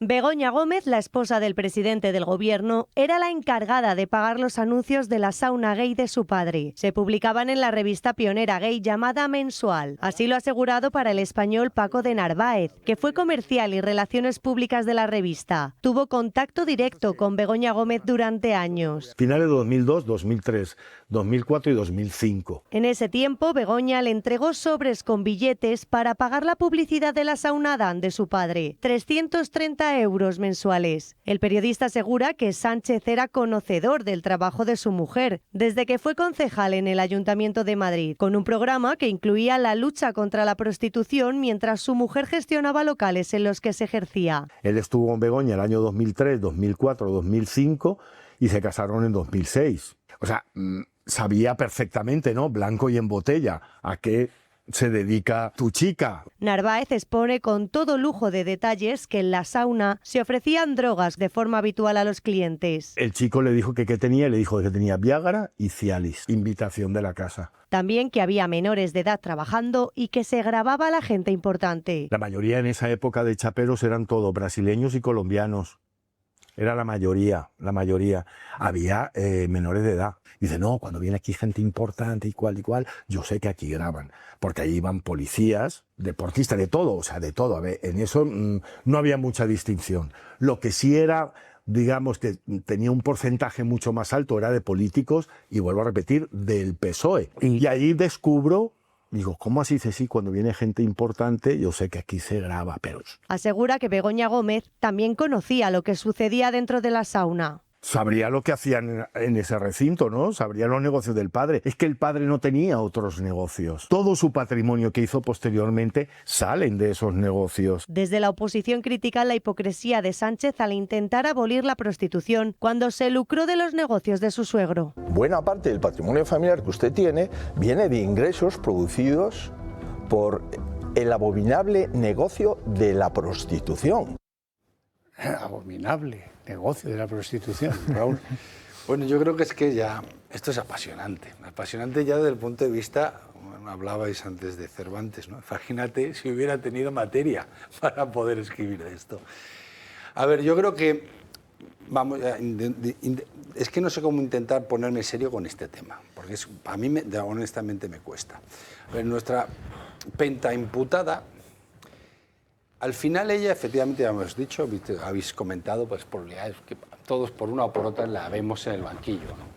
Begoña Gómez, la esposa del presidente del gobierno, era la encargada de pagar los anuncios de la sauna gay de su padre. Se publicaban en la revista pionera gay llamada Mensual. Así lo ha asegurado para El Español Paco de Narváez, que fue comercial y relaciones públicas de la revista. Tuvo contacto directo con Begoña Gómez durante años. Finales de 2002, 2003, 2004 y 2005. En ese tiempo, Begoña le entregó sobres con billetes para pagar la publicidad de la sauna Dan de su padre. 330 euros mensuales. El periodista asegura que Sánchez era conocedor del trabajo de su mujer desde que fue concejal en el Ayuntamiento de Madrid, con un programa que incluía la lucha contra la prostitución mientras su mujer gestionaba locales en los que se ejercía. Él estuvo con Begoña el año 2003, 2004, 2005 y se casaron en 2006. O sea, sabía perfectamente, ¿no? Blanco y en botella, a qué se dedica tu chica. Narváez expone con todo lujo de detalles que en la sauna se ofrecían drogas de forma habitual a los clientes. El chico le dijo que qué tenía, y le dijo que tenía Viagra y Cialis, invitación de la casa. También que había menores de edad trabajando y que se grababa a la gente importante. La mayoría en esa época de chaperos eran todos brasileños y colombianos. Era la mayoría. Había menores de edad. Dice, no, cuando viene aquí gente importante y cual, yo sé que aquí graban. Porque ahí iban policías, deportistas, de todo, o sea, de todo. A ver, en eso no había mucha distinción. Lo que sí era, digamos, que tenía un porcentaje mucho más alto, era de políticos, y vuelvo a repetir, del PSOE. Y ahí descubro... Digo, ¿cómo así? Dice, sí, cuando viene gente importante, yo sé que aquí se graba, pero... Asegura que Begoña Gómez también conocía lo que sucedía dentro de la sauna. Sabría lo que hacían en ese recinto, ¿no? Sabría los negocios del padre. Es que el padre no tenía otros negocios. Todo su patrimonio que hizo posteriormente salen de esos negocios. Desde la oposición critican la hipocresía de Sánchez al intentar abolir la prostitución cuando se lucró de los negocios de su suegro. Buena parte del patrimonio familiar que usted tiene viene de ingresos producidos por el abominable negocio de la prostitución. Abominable negocio de la prostitución, Raúl. Bueno, yo creo que es que ya esto es apasionante ya desde el punto de vista, bueno, hablabais antes de Cervantes, ¿no? Imagínate si hubiera tenido materia para poder escribir esto. A ver, yo creo que, vamos, es que no sé cómo intentar ponerme serio con este tema, porque a mí honestamente me cuesta. A ver, nuestra pentaimputada, al final ella, efectivamente, ya hemos dicho, habéis comentado, pues probabilidades que todos por una o por otra la vemos en el banquillo, ¿no?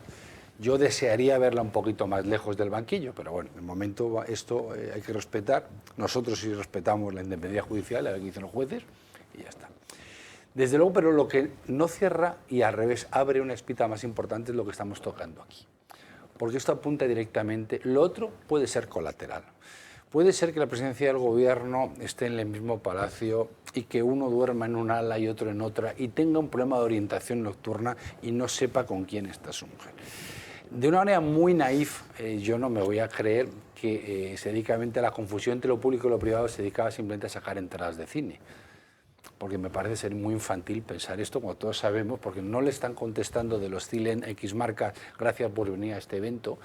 Yo desearía verla un poquito más lejos del banquillo, pero bueno, de momento esto hay que respetar. Nosotros sí respetamos la independencia judicial, la que dicen los jueces, y ya está. Desde luego, pero lo que no cierra y al revés abre una espita más importante es lo que estamos tocando aquí. Porque esto apunta directamente, lo otro puede ser colateral. Puede ser que la presidencia del gobierno esté en el mismo palacio y que uno duerma en un ala y otro en otra y tenga un problema de orientación nocturna y no sepa con quién está su mujer. De una manera muy naif, yo no me voy a creer que se dedica a la confusión entre lo público y lo privado, se dedicaba simplemente a sacar entradas de cine. Porque me parece ser muy infantil pensar esto, como todos sabemos, porque no le están contestando de los Cilen X marcas, gracias por venir a este evento,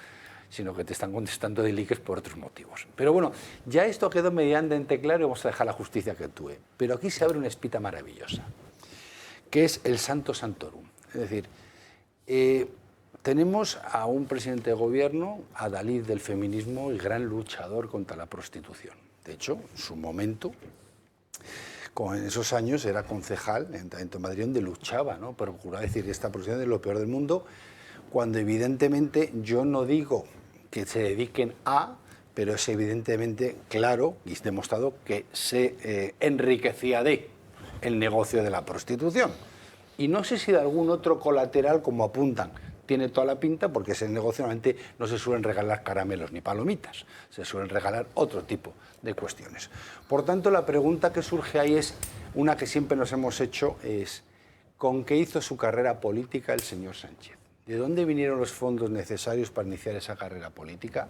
sino que te están contestando de likes por otros motivos. Pero bueno, ya esto quedó medianamente claro y vamos a dejar la justicia que actúe. Pero aquí se abre una espita maravillosa, que es el Santo Santorum. Es decir, tenemos a un presidente de gobierno, adalid del feminismo y gran luchador contra la prostitución. De hecho, en su momento, en esos años, era concejal en Madrid, donde luchaba, ¿no? Procuraba decir que esta prostitución es lo peor del mundo, cuando evidentemente yo no digo que se dediquen a, pero es evidentemente claro y es demostrado que se enriquecía de el negocio de la prostitución. Y no sé si de algún otro colateral, como apuntan, tiene toda la pinta, porque ese negocio normalmente no se suelen regalar caramelos ni palomitas, se suelen regalar otro tipo de cuestiones. Por tanto, la pregunta que surge ahí es una que siempre nos hemos hecho, es ¿con qué hizo su carrera política el señor Sánchez? ¿De dónde vinieron los fondos necesarios para iniciar esa carrera política?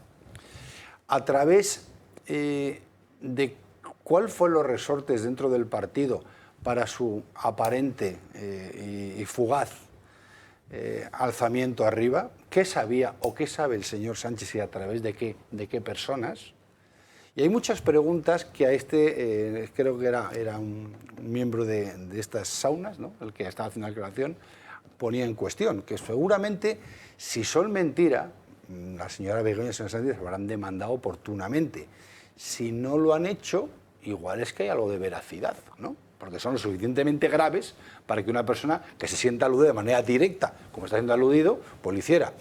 ¿A través de cuál fueron los resortes dentro del partido para su aparente y fugaz alzamiento arriba? ¿Qué sabía o qué sabe el señor Sánchez y a través de qué personas? Y hay muchas preguntas que a creo que era un miembro de estas saunas, ¿no? El que estaba haciendo la declaración, ponía en cuestión, que seguramente, si son mentira, la señora Begoña y el señor Sánchez se habrán demandado oportunamente. Si no lo han hecho, igual es que hay algo de veracidad, ¿no? Porque son lo suficientemente graves para que una persona que se sienta aludida de manera directa, como está siendo aludido, pues lo hiciera.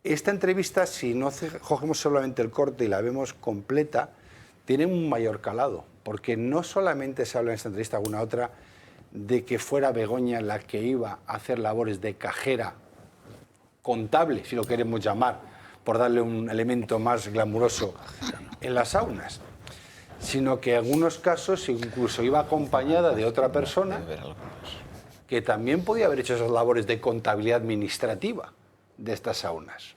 Esta entrevista, si no cogemos solamente el corte y la vemos completa, tiene un mayor calado, porque no solamente se habla en esta entrevista, alguna otra, de que fuera Begoña la que iba a hacer labores de cajera contable, si lo queremos llamar, por darle un elemento más glamuroso en las saunas, sino que en algunos casos incluso iba acompañada de otra persona que también podía haber hecho esas labores de contabilidad administrativa de estas saunas.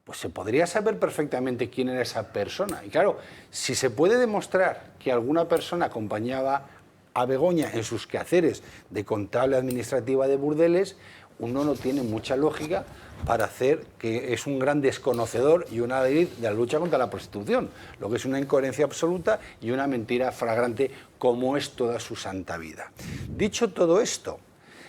Pues se podría saber perfectamente quién era esa persona. Y claro, si se puede demostrar que alguna persona acompañaba a Begoña en sus quehaceres de contable administrativa de burdeles, uno no tiene mucha lógica para hacer que es un gran desconocedor y una adalid de la lucha contra la prostitución, lo que es una incoherencia absoluta y una mentira flagrante como es toda su santa vida. Dicho todo esto,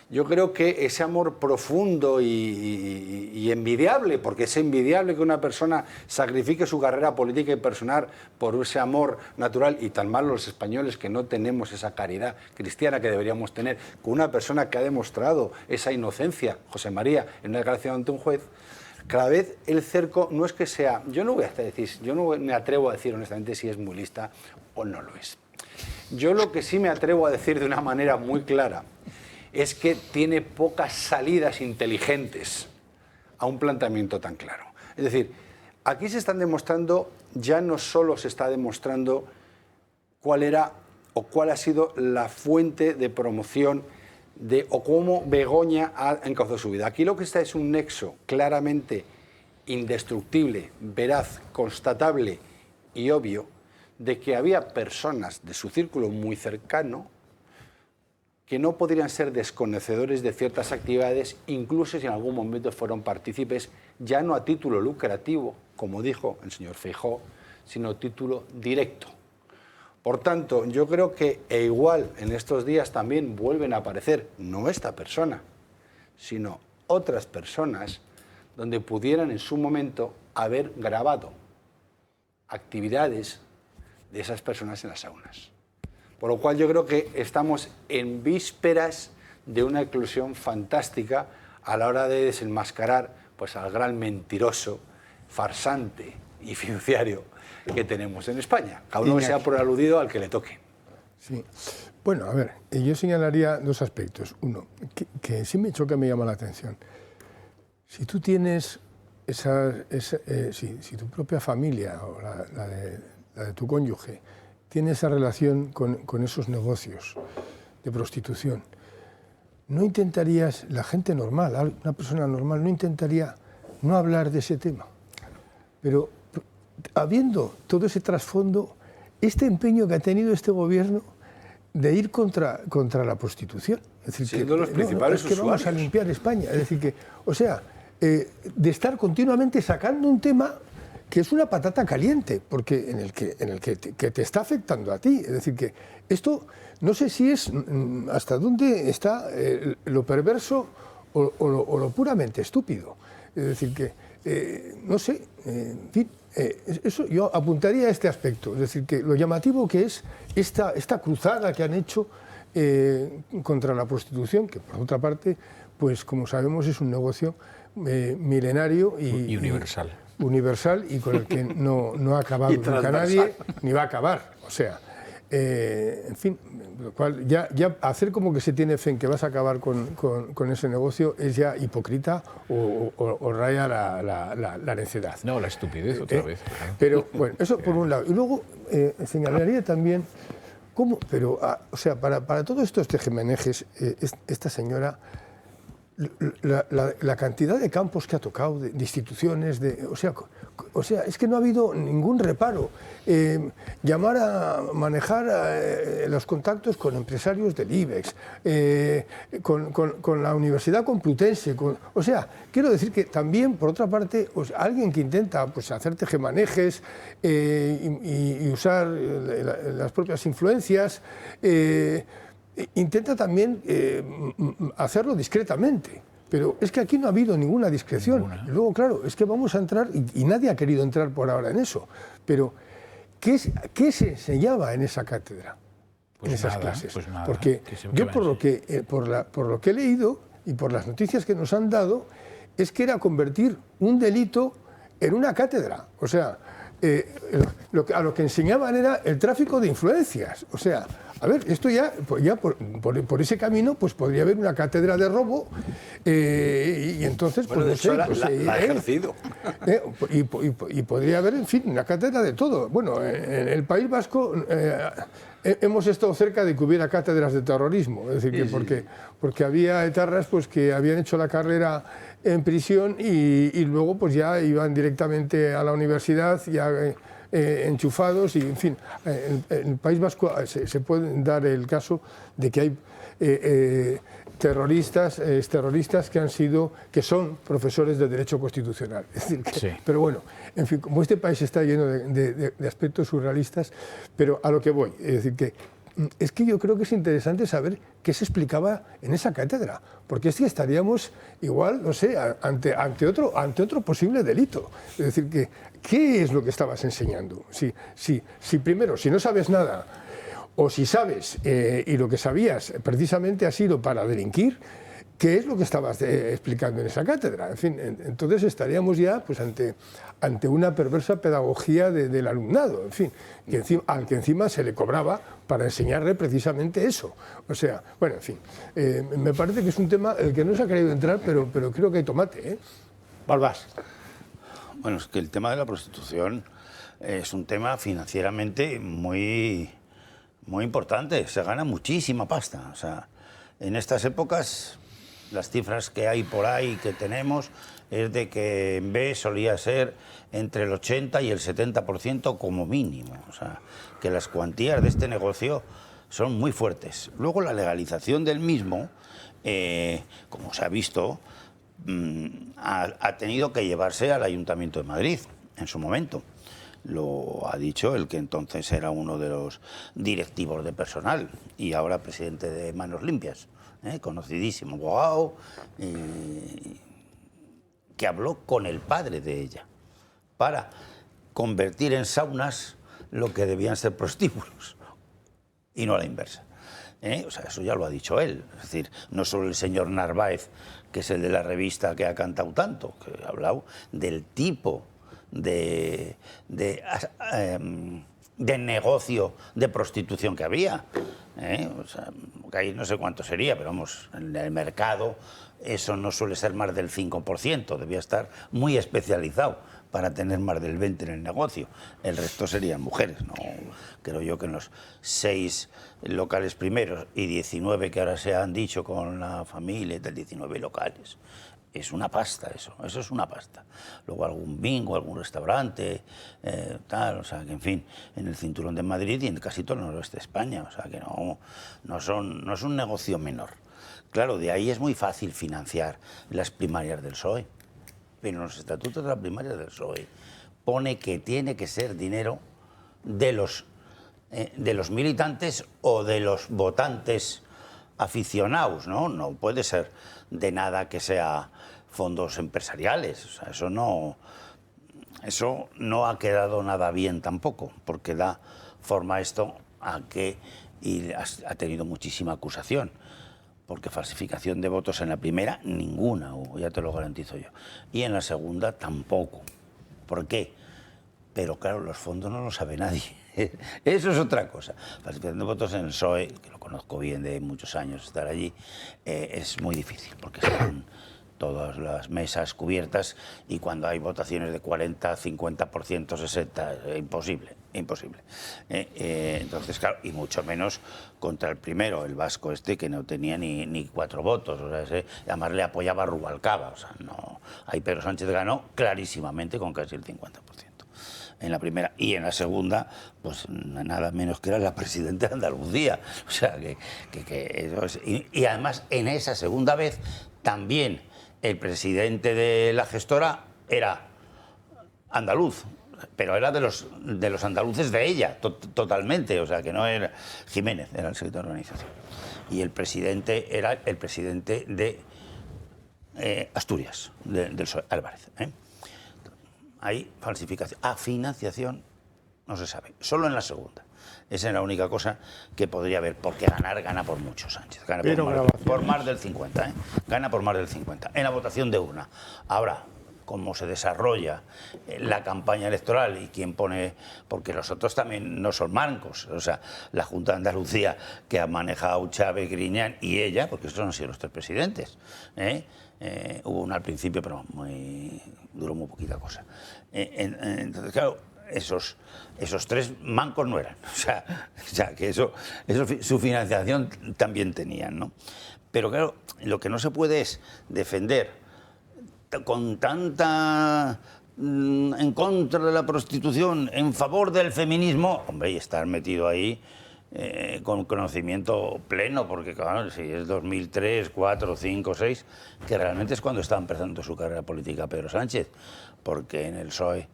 yo creo que ese amor profundo y envidiable, porque es envidiable que una persona sacrifique su carrera política y personal por ese amor natural, y tan mal los españoles que no tenemos esa caridad cristiana que deberíamos tener, con una persona que ha demostrado esa inocencia, José María, en una declaración ante un juez. Cada vez el cerco no es que sea, yo no me atrevo a decir honestamente si es muy lista o no lo es. Yo lo que sí me atrevo a decir de una manera muy clara es que tiene pocas salidas inteligentes a un planteamiento tan claro. Es decir, aquí se están demostrando, ya no solo se está demostrando cuál era o cuál ha sido la fuente de promoción o cómo Begoña ha encauzado su vida. Aquí lo que está es un nexo claramente indestructible, veraz, constatable y obvio de que había personas de su círculo muy cercano que no podrían ser desconocedores de ciertas actividades, incluso si en algún momento fueron partícipes, ya no a título lucrativo, como dijo el señor Feijóo, sino a título directo. Por tanto, yo creo que igual en estos días también vuelven a aparecer, no esta persona, sino otras personas, donde pudieran en su momento haber grabado actividades de esas personas en las saunas. Por lo cual yo creo que estamos en vísperas de una eclosión fantástica a la hora de desenmascarar pues, al gran mentiroso, farsante y fiduciario que tenemos en España. Cada uno sea por aludido al que le toque. Sí. Bueno, a ver, yo señalaría dos aspectos. Uno, que sí me choca, me llama la atención. Si tú tienes si tu propia familia o la de tu cónyuge tiene esa relación con esos negocios de prostitución, ¿no intentarías, la gente normal, una persona normal, no intentaría no hablar de ese tema? Pero habiendo todo ese trasfondo, este empeño que ha tenido este gobierno de ir contra la prostitución. Es decir, siendo los principales es que vamos a limpiar España. Es decir, que, o sea, de estar continuamente sacando un tema que es una patata caliente, porque en el que te está afectando a ti. Es decir, que esto no sé si es hasta dónde está lo perverso o lo puramente estúpido. Es decir, que no sé, en fin, eso yo apuntaría a este aspecto. Es decir, que lo llamativo que es esta cruzada que han hecho contra la prostitución, que por otra parte, pues como sabemos es un negocio milenario y universal. Universal y con el que no ha acabado nunca nadie, ni va a acabar. O sea, en fin, lo cual ya hacer como que se tiene fe en que vas a acabar con ese negocio es ya hipócrita o raya la necedad. No, la estupidez otra vez. Pero bueno, eso por un lado. Y luego señalaría también cómo, pero, o sea, para todos estos tejemanejes, esta señora, la cantidad de campos que ha tocado, de instituciones, o sea, es que no ha habido ningún reparo. Llamar a manejar los contactos con empresarios del IBEX, con la Universidad Complutense, o sea, quiero decir que también, por otra parte, pues, alguien que intenta pues, hacer tejemanejes y usar las propias influencias, intenta también hacerlo discretamente, pero es que aquí no ha habido ninguna discreción. Luego, claro, es que vamos a entrar, y nadie ha querido entrar por ahora en eso, pero ¿qué se enseñaba en esa cátedra, en esas clases? Pues nada, porque yo por lo que he leído y por las noticias que nos han dado, es que era convertir un delito en una cátedra. O sea, a lo que enseñaban era el tráfico de influencias. O sea, a ver, esto ya por ese camino pues podría haber una cátedra de robo y entonces bueno, pues de no hecho, sé, la ha ejercido. Y podría haber, en fin, una cátedra de todo. Bueno, en el País Vasco hemos estado cerca de que hubiera cátedras de terrorismo, es decir, que porque había etarras pues que habían hecho la carrera en prisión y luego pues ya iban directamente a la universidad ya enchufados y en fin, en el País Vasco se puede dar el caso de que hay terroristas que son profesores de Derecho Constitucional. Es decir, sí. Pero bueno, en fin, como este país está lleno de aspectos surrealistas, pero a lo que voy, es decir, que yo creo que es interesante saber qué se explicaba en esa cátedra, porque es que estaríamos igual, no sé, ante otro posible delito. Es decir, ¿qué es lo que estabas enseñando? Si primero, si no sabes nada, o si sabes y lo que sabías precisamente ha sido para delinquir, ¿qué es lo que estabas explicando en esa cátedra? En fin, entonces estaríamos ya pues, ante una perversa pedagogía del alumnado, en fin, al que encima se le cobraba para enseñarle precisamente eso. O sea, bueno, en fin, me parece que es un tema el que no se ha querido entrar, pero creo que hay tomate, ¿eh? Balbás. Bueno, es que el tema de la prostitución es un tema financieramente muy importante, se gana muchísima pasta. O sea, en estas épocas, las cifras que hay por ahí que tenemos es de que en B solía ser entre el 80 y el 70% como mínimo. O sea, que las cuantías de este negocio son muy fuertes. Luego la legalización del mismo, como se ha visto, ha tenido que llevarse al Ayuntamiento de Madrid en su momento. Lo ha dicho el que entonces era uno de los directivos de personal y ahora presidente de Manos Limpias, conocidísimo abogado, que habló con el padre de ella para convertir en saunas lo que debían ser prostíbulos y no a la inversa. O sea, eso ya lo ha dicho él. Es decir, no solo el señor Narváez, que es el de la revista que ha cantado tanto, que ha hablado del tipo de negocio de prostitución que había. O sea, que ahí no sé cuánto sería, pero vamos, en el mercado eso no suele ser más del 5%, debía estar muy especializado para tener más del 20% en el negocio. El resto serían mujeres, ¿no? Creo yo que en los 6 locales primeros y 19 que ahora se han dicho con la familia, de 19 locales. Es una pasta eso es una pasta. Luego algún bingo, algún restaurante, tal, o sea que en fin, en el cinturón de Madrid y en casi todo el noroeste de España, o sea que no es un negocio menor. Claro, de ahí es muy fácil financiar las primarias del PSOE, pero en los estatutos de las primarias del PSOE pone que tiene que ser dinero de los militantes o de los votantes aficionados, ¿no? No puede ser de nada que sea fondos empresariales, o sea, eso no ha quedado nada bien tampoco, porque da forma a esto a que y ha tenido muchísima acusación, porque falsificación de votos en la primera, ninguna, ya te lo garantizo yo, y en la segunda tampoco. ¿Por qué? Pero claro, los fondos no lo sabe nadie. Eso es otra cosa. Falsificación de votos en el PSOE, que lo conozco bien de muchos años estar allí, es muy difícil, porque están todas las mesas cubiertas y cuando hay votaciones de 40, 50%, 60%, imposible. Entonces, claro, y mucho menos contra el primero, el vasco este, que no tenía ni 4 votos, o sea, además le apoyaba a Rubalcaba, o sea, no, ahí Pedro Sánchez ganó clarísimamente con casi el 50%. En la primera y en la segunda, pues nada menos que era la presidenta de Andalucía. O sea, que eso es, y además en esa segunda vez también el presidente de la gestora era andaluz, pero era de los andaluces de ella, totalmente. O sea, que no era Jiménez, era el secretario de organización. Y el presidente era el presidente de Asturias, del PSOE, Álvarez. Hay falsificación. Financiación no se sabe, solo en la segunda. Esa es la única cosa que podría haber, porque gana por mucho Sánchez. Gana por más del 50%. Gana por más del 50%. En la votación de urna. Ahora, cómo se desarrolla la campaña electoral y quién pone... Porque los otros también no son mancos. O sea, la Junta de Andalucía que ha manejado Chávez, Griñán y ella, porque estos han sido los 3 presidentes, hubo una al principio, pero duró muy poquita cosa. Entonces, claro, esos 3 mancos no eran. O sea que eso su financiación también tenían, ¿no? Pero claro, lo que no se puede es defender con tanta en contra de la prostitución, en favor del feminismo, hombre, y estar metido ahí con conocimiento pleno, porque claro, si es 2003, 4, 5, 6, que realmente es cuando está empezando su carrera política Pedro Sánchez, porque en el PSOE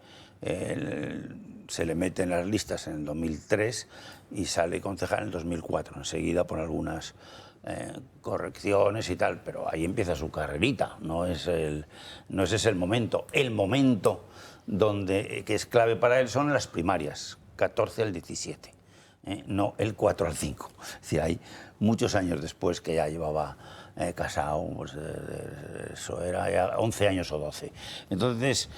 se le mete en las listas en el 2003 y sale concejal en el 2004, enseguida por algunas correcciones y tal, pero ahí empieza su carrerita, no es ese el momento. El momento que es clave para él son las primarias, 14 al 17, no el 4 al 5. Es decir, hay muchos años después que ya llevaba casado, pues, eso era ya 11 años o 12. Entonces,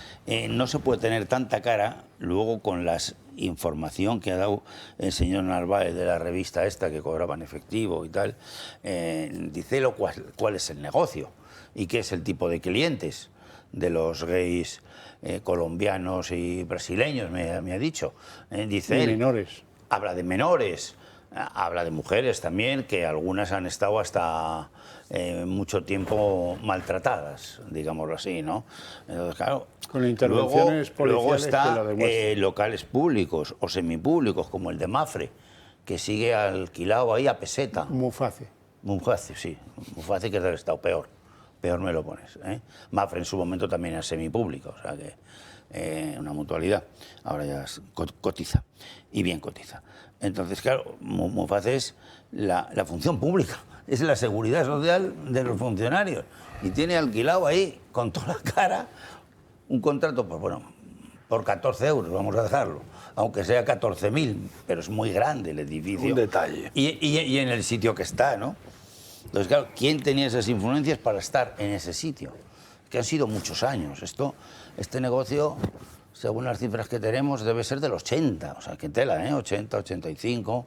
no se puede tener tanta cara luego con la información que ha dado el señor Narváez de la revista esta, que cobraba en efectivo y tal, dice cuál es el negocio y qué es el tipo de clientes de los gays colombianos y brasileños, me ha dicho. Dice él, menores. Habla de menores, habla de mujeres también, que algunas han estado hasta mucho tiempo maltratadas, digámoslo así, ¿no? Entonces, claro, con intervenciones policiales luego está que lo demuestran. Locales públicos o semipúblicos, como el de Mafre, que sigue alquilado ahí a peseta. Muy fácil. Muy fácil, sí. Muy fácil, que es del Estado, peor. Peor me lo pones. Mafre en su momento también era semipúblico, o sea que una mutualidad. Ahora ya cotiza, y bien cotiza. Entonces, claro, muy fácil es la función pública, es la seguridad social de los funcionarios. Y tiene alquilado ahí, con toda la cara, un contrato, pues bueno, por 14 euros, vamos a dejarlo, aunque sea 14.000, pero es muy grande el edificio. Un detalle. Y en el sitio que está, ¿no? Entonces, claro, ¿quién tenía esas influencias para estar en ese sitio? Que han sido muchos años. Este negocio, según las cifras que tenemos, debe ser del 80, o sea, que tela, 80, 85,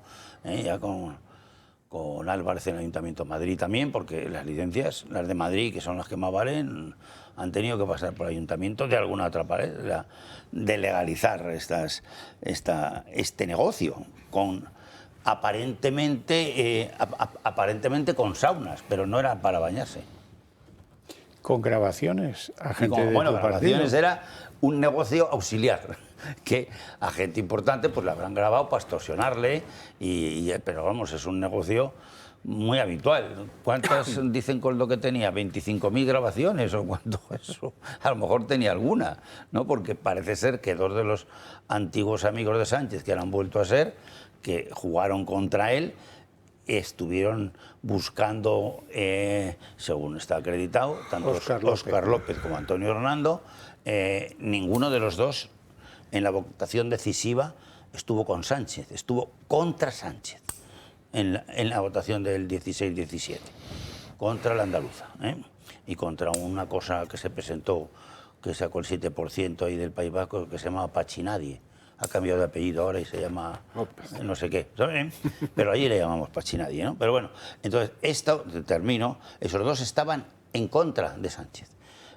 ya con Álvarez en el Ayuntamiento de Madrid también, porque las licencias, las de Madrid, que son las que más valen, han tenido que pasar por el Ayuntamiento de alguna otra manera, de legalizar este negocio, con aparentemente con saunas, pero no era para bañarse. Con grabaciones a gente de bueno, tu grabaciones partido. era un negocio auxiliar, que a gente importante pues le habrán grabado para extorsionarle, pero vamos, es un negocio muy habitual. ¿Cuántas dicen con lo que tenía? ¿25.000 grabaciones o cuánto eso? A lo mejor tenía alguna, ¿no? Porque parece ser que dos de los antiguos amigos de Sánchez, que han vuelto a ser, que jugaron contra él, estuvieron buscando, según está acreditado, tanto Óscar López como Antonio Hernando, ninguno de los dos en la votación decisiva estuvo con Sánchez, estuvo contra Sánchez en la votación del 16-17, contra la andaluza, y contra una cosa que se presentó, que sacó el 7% ahí del País Vasco, que se llamaba Pachinadie. Ha cambiado de apellido ahora y se llama no sé qué, ¿sabes? Pero allí le llamamos Pachinadie, ¿no? Pero bueno, entonces, esto, termino, esos dos estaban en contra de Sánchez.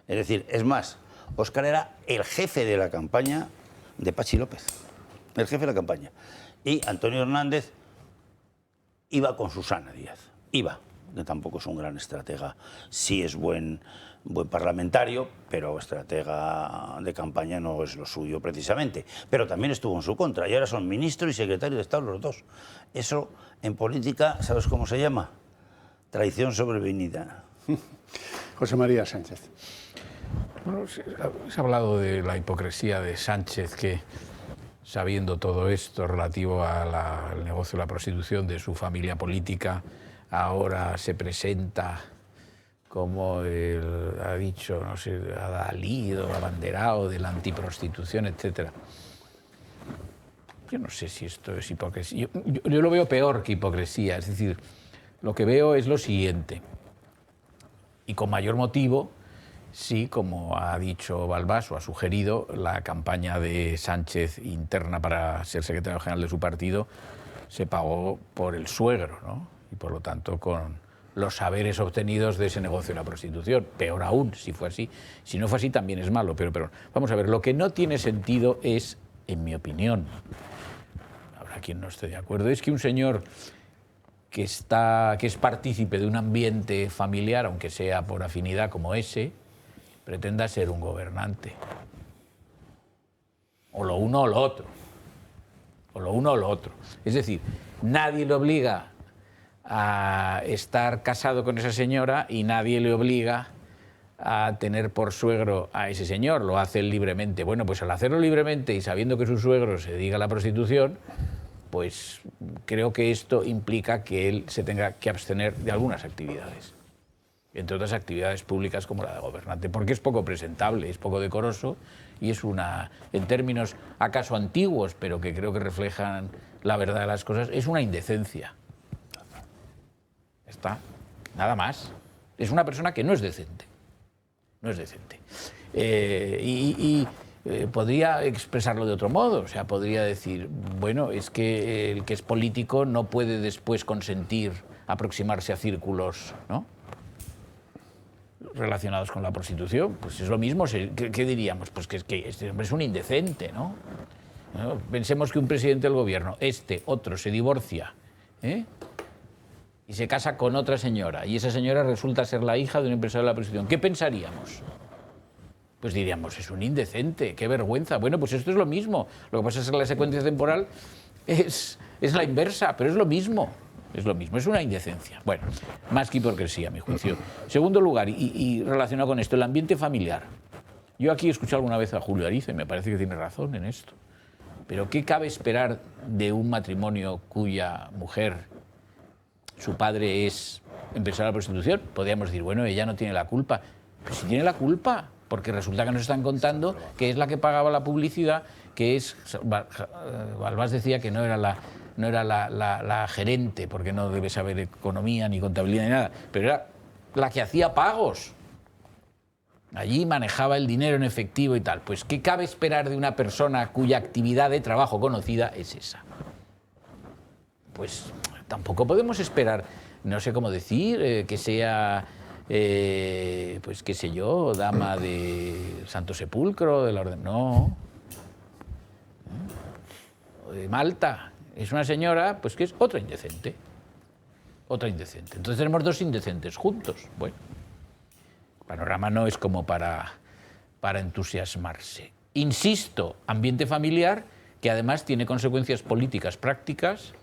Es decir, es más, Óscar era el jefe de la campaña de Pachi López, el jefe de la campaña. Y Antonio Hernández iba con Susana Díaz, que tampoco es un gran estratega, sí es buen parlamentario, pero estratega de campaña no es lo suyo precisamente. Pero también estuvo en su contra, y ahora son ministro y secretario de Estado los dos. Eso, en política, ¿sabes cómo se llama? Traición sobrevenida. José María Sánchez. Bueno, se ha hablado de la hipocresía de Sánchez, que sabiendo todo esto relativo al negocio de la prostitución de su familia política, ahora se presenta como ha dicho, no sé, adalido, abanderado de la antiprostitución, etc. Yo no sé si esto es hipocresía. Yo lo veo peor que hipocresía. Es decir, lo que veo es lo siguiente. Y con mayor motivo, sí, como ha dicho Balbás o ha sugerido, la campaña de Sánchez interna para ser secretario general de su partido se pagó por el suegro, ¿no? Y por lo tanto con los saberes obtenidos de ese negocio de la prostitución. Peor aún, si fue así. Si no fue así, también es malo. Pero vamos a ver, lo que no tiene sentido es, en mi opinión, habrá quien no esté de acuerdo, es que un señor que es partícipe de un ambiente familiar, aunque sea por afinidad como ese, pretenda ser un gobernante. O lo uno o lo otro. O lo uno o lo otro. Es decir, nadie le obliga a estar casado con esa señora y nadie le obliga a tener por suegro a ese señor, lo hace él libremente. Bueno, pues al hacerlo libremente y sabiendo que su suegro se dedica a la prostitución, pues creo que esto implica que él se tenga que abstener de algunas actividades, entre otras actividades públicas como la de gobernante, porque es poco presentable, es poco decoroso y es una, en términos acaso antiguos, pero que creo que reflejan la verdad de las cosas, es una indecencia. Está, nada más. Es una persona que no es decente. No es decente. Podría expresarlo de otro modo. O sea, podría decir, bueno, es que el que es político no puede después consentir aproximarse a círculos, ¿no?, relacionados con la prostitución. Pues es lo mismo. ¿Qué diríamos? Pues que este hombre es un indecente, ¿no? Pensemos que un presidente del gobierno, otro, se divorcia, y se casa con otra señora, y esa señora resulta ser la hija de un empresario de la prostitución. ¿Qué pensaríamos? Pues diríamos, es un indecente, qué vergüenza. Bueno, pues esto es lo mismo. Lo que pasa es que la secuencia temporal es la inversa, pero es lo mismo. Es lo mismo, es una indecencia. Bueno, más que hipocresía, a mi juicio. Segundo lugar, y relacionado con esto, el ambiente familiar. Yo aquí he escuchado alguna vez a Julio Ariza y me parece que tiene razón en esto. Pero ¿qué cabe esperar de un matrimonio cuya mujer, su padre es empresario de la prostitución? Podríamos decir, bueno, ella no tiene la culpa. Pero sí tiene la culpa, porque resulta que nos están contando que es la que pagaba la publicidad, que es... Balbás decía que no era la gerente, porque no debe saber economía, ni contabilidad, ni nada, pero era la que hacía pagos. Allí manejaba el dinero en efectivo y tal. Pues, ¿qué cabe esperar de una persona cuya actividad de trabajo conocida es esa? Pues tampoco podemos esperar, no sé cómo decir, que sea, pues qué sé yo, dama de Santo Sepulcro, de la Orden... No. O de Malta. Es una señora, pues que es otra indecente. Otra indecente. Entonces tenemos dos indecentes juntos. Bueno, el panorama no es como para entusiasmarse. Insisto, ambiente familiar que además tiene consecuencias políticas prácticas,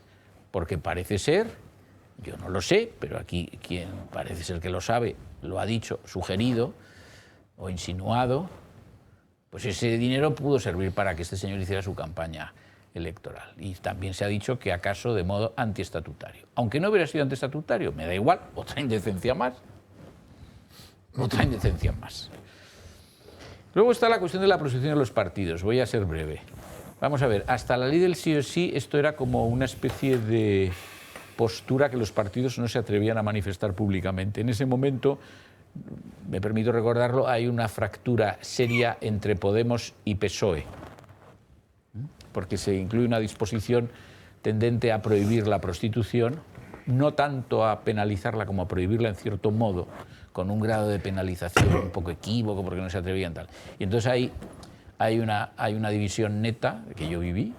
porque parece ser, yo no lo sé, pero aquí quien parece ser que lo sabe, lo ha dicho, sugerido o insinuado, pues ese dinero pudo servir para que este señor hiciera su campaña electoral. Y también se ha dicho que acaso de modo antiestatutario. Aunque no hubiera sido antiestatutario, me da igual, otra indecencia más. Otra indecencia más. Luego está la cuestión de la prostitución de los partidos. Voy a ser breve. Vamos a ver, hasta la ley del sí o sí, esto era como una especie de postura que los partidos no se atrevían a manifestar públicamente. En ese momento, me permito recordarlo, hay una fractura seria entre Podemos y PSOE, porque se incluye una disposición tendente a prohibir la prostitución, no tanto a penalizarla como a prohibirla en cierto modo, con un grado de penalización un poco equívoco, porque no se atrevían tal. Y entonces hay una división neta que yo viví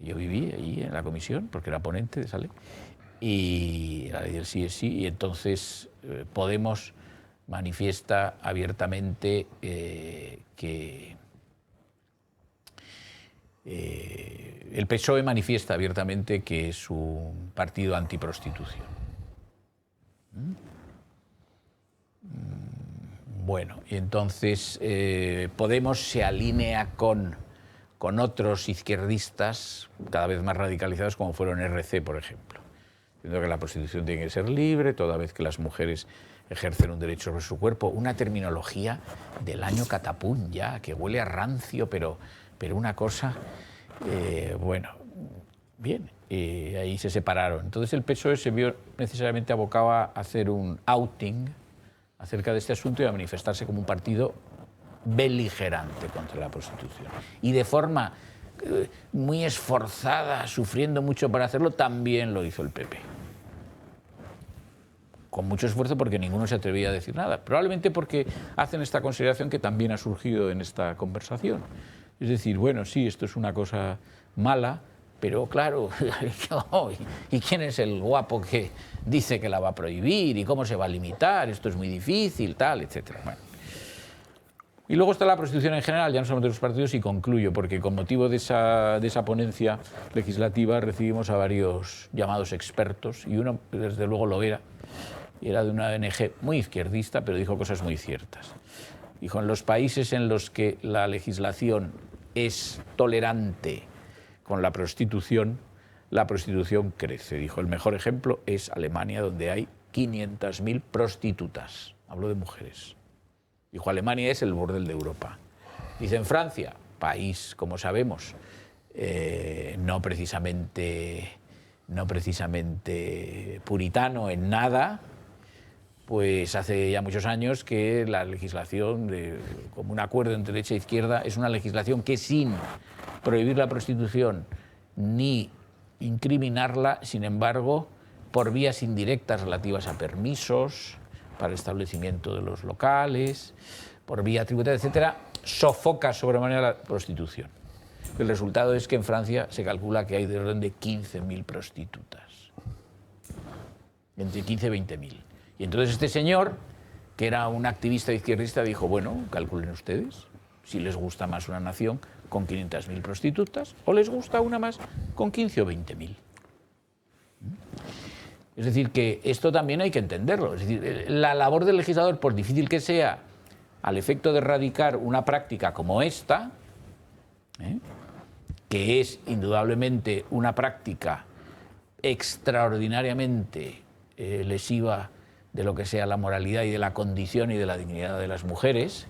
ahí en la comisión, porque era ponente de esa ley, y la ley del sí es sí, y entonces Podemos manifiesta abiertamente que... el PSOE manifiesta abiertamente que es un partido antiprostitución. Bueno, y entonces Podemos se alinea con otros izquierdistas cada vez más radicalizados, como fueron RC, por ejemplo. Diciendo que la prostitución tiene que ser libre, toda vez que las mujeres ejercen un derecho sobre su cuerpo. Una terminología del año catapún ya, que huele a rancio, pero una cosa, bueno, bien, ahí se separaron. Entonces el PSOE se vio necesariamente abocado a hacer un outing acerca de este asunto y a manifestarse como un partido beligerante contra la prostitución. Y de forma muy esforzada, sufriendo mucho para hacerlo, también lo hizo el PP. Con mucho esfuerzo, porque ninguno se atrevía a decir nada. Probablemente porque hacen esta consideración que también ha surgido en esta conversación. Es decir, bueno, sí, esto es una cosa mala, pero claro, ¿y quién es el guapo que dice que la va a prohibir? ¿Y cómo se va a limitar? Esto es muy difícil, tal, etcétera. Bueno. Y luego está la prostitución en general, ya no solamente los partidos, y concluyo, porque con motivo de esa ponencia legislativa recibimos a varios llamados expertos, y uno, desde luego, lo era de una ONG muy izquierdista, pero dijo cosas muy ciertas. Dijo, en los países en los que la legislación es tolerante con la prostitución crece. Dijo, el mejor ejemplo es Alemania, donde hay 500.000 prostitutas. Hablo de mujeres. Dijo, Alemania es el bordel de Europa. Dice, en Francia, país, como sabemos, no precisamente puritano en nada, pues hace ya muchos años que la legislación, como un acuerdo entre derecha e izquierda, es una legislación que sin prohibir la prostitución ni incriminarla, sin embargo, por vías indirectas relativas a permisos para el establecimiento de los locales, por vía tributaria, etcétera, sofoca sobremanera la prostitución. El resultado es que en Francia se calcula que hay de orden de 15.000 prostitutas. Entre 15 y 20.000. Y entonces este señor, que era un activista izquierdista, dijo, bueno, calculen ustedes, si les gusta más una nación con 500.000 prostitutas o les gusta una más con 15 o 20.000. Es decir, que esto también hay que entenderlo. Es decir, la labor del legislador, por difícil que sea, al efecto de erradicar una práctica como esta, que es indudablemente una práctica extraordinariamente lesiva de lo que sea la moralidad y de la condición y de la dignidad de las mujeres,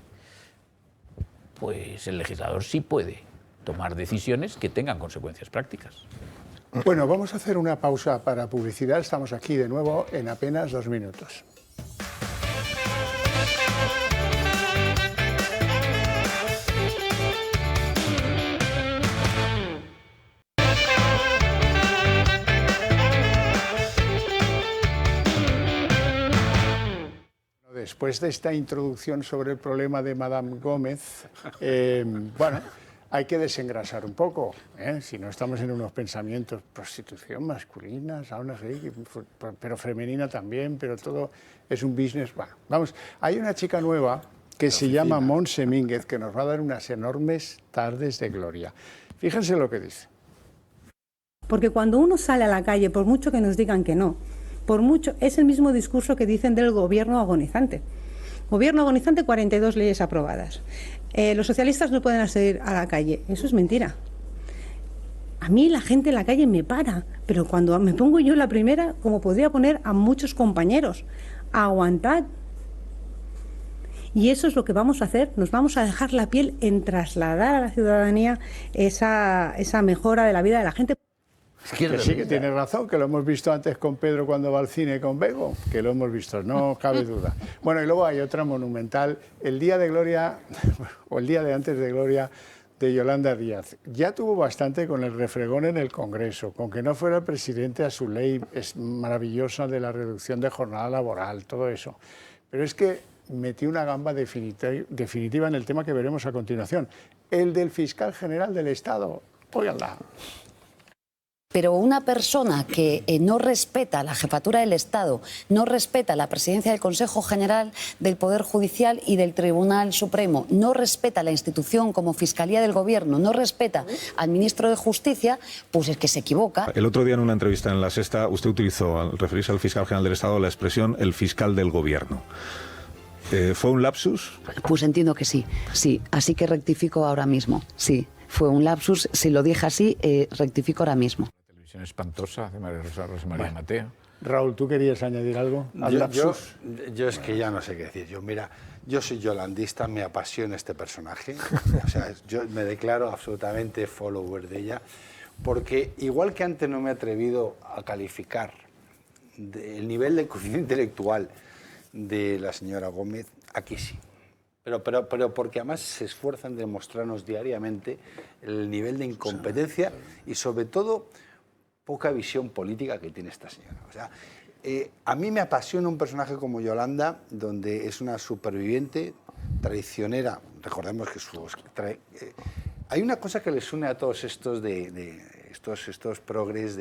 pues el legislador sí puede tomar decisiones que tengan consecuencias prácticas. Bueno, vamos a hacer una pausa para publicidad. Estamos aquí de nuevo en apenas 2 minutos. Después de esta introducción sobre el problema de Madame Gómez, bueno, hay que desengrasar un poco, si no estamos en unos pensamientos, prostitución masculina, saunas, pero femenina también, pero todo es un business. Bueno, vamos, hay una chica nueva que se llama Montse Mínguez, que nos va a dar unas enormes tardes de gloria. Fíjense lo que dice. Porque cuando uno sale a la calle, por mucho que nos digan que no, por mucho, es el mismo discurso que dicen del gobierno agonizante. Gobierno agonizante, 42 leyes aprobadas. Los socialistas no pueden salir a la calle. Eso es mentira. A mí la gente en la calle me para, pero cuando me pongo yo la primera, como podría poner a muchos compañeros, aguantad. Y eso es lo que vamos a hacer, nos vamos a dejar la piel en trasladar a la ciudadanía esa mejora de la vida de la gente. Que sí, que tiene razón, que lo hemos visto antes con Pedro cuando va al cine con Bego, que lo hemos visto, no cabe duda. Bueno, y luego hay otra monumental, el día de gloria, o el día de antes de gloria de Yolanda Díaz. Ya tuvo bastante con el refregón en el Congreso, con que no fuera el presidente a su ley es maravillosa de la reducción de jornada laboral, todo eso. Pero es que metió una gamba definitiva en el tema que veremos a continuación, el del fiscal general del Estado. Óiganla. Pero una persona que no respeta la jefatura del Estado, no respeta la presidencia del Consejo General del Poder Judicial y del Tribunal Supremo, no respeta la institución como Fiscalía del Gobierno, no respeta al ministro de Justicia, pues es que se equivoca. El otro día en una entrevista en La Sexta, usted utilizó, al referirse al fiscal general del Estado, la expresión el fiscal del Gobierno. ¿Fue un lapsus? Pues entiendo que sí, sí, así que rectifico ahora mismo, sí. Fue un lapsus, si lo dije así, rectifico ahora mismo. Televisión espantosa de María Rosa María Mateo. Raúl, ¿tú querías añadir algo al lapsus? Yo es que ya no sé qué decir. Yo soy yolandista, me apasiona este personaje. O sea, yo me declaro absolutamente follower de ella, porque igual que antes no me he atrevido a calificar el nivel de coeficiente intelectual de la señora Gómez, aquí sí. Pero porque además se esfuerzan de mostrarnos diariamente el nivel de incompetencia y sobre todo poca visión política que tiene esta señora. O sea, a mí me apasiona un personaje como Yolanda, donde es una superviviente traicionera. Recordemos que hay una cosa que les une a todos estos estos progres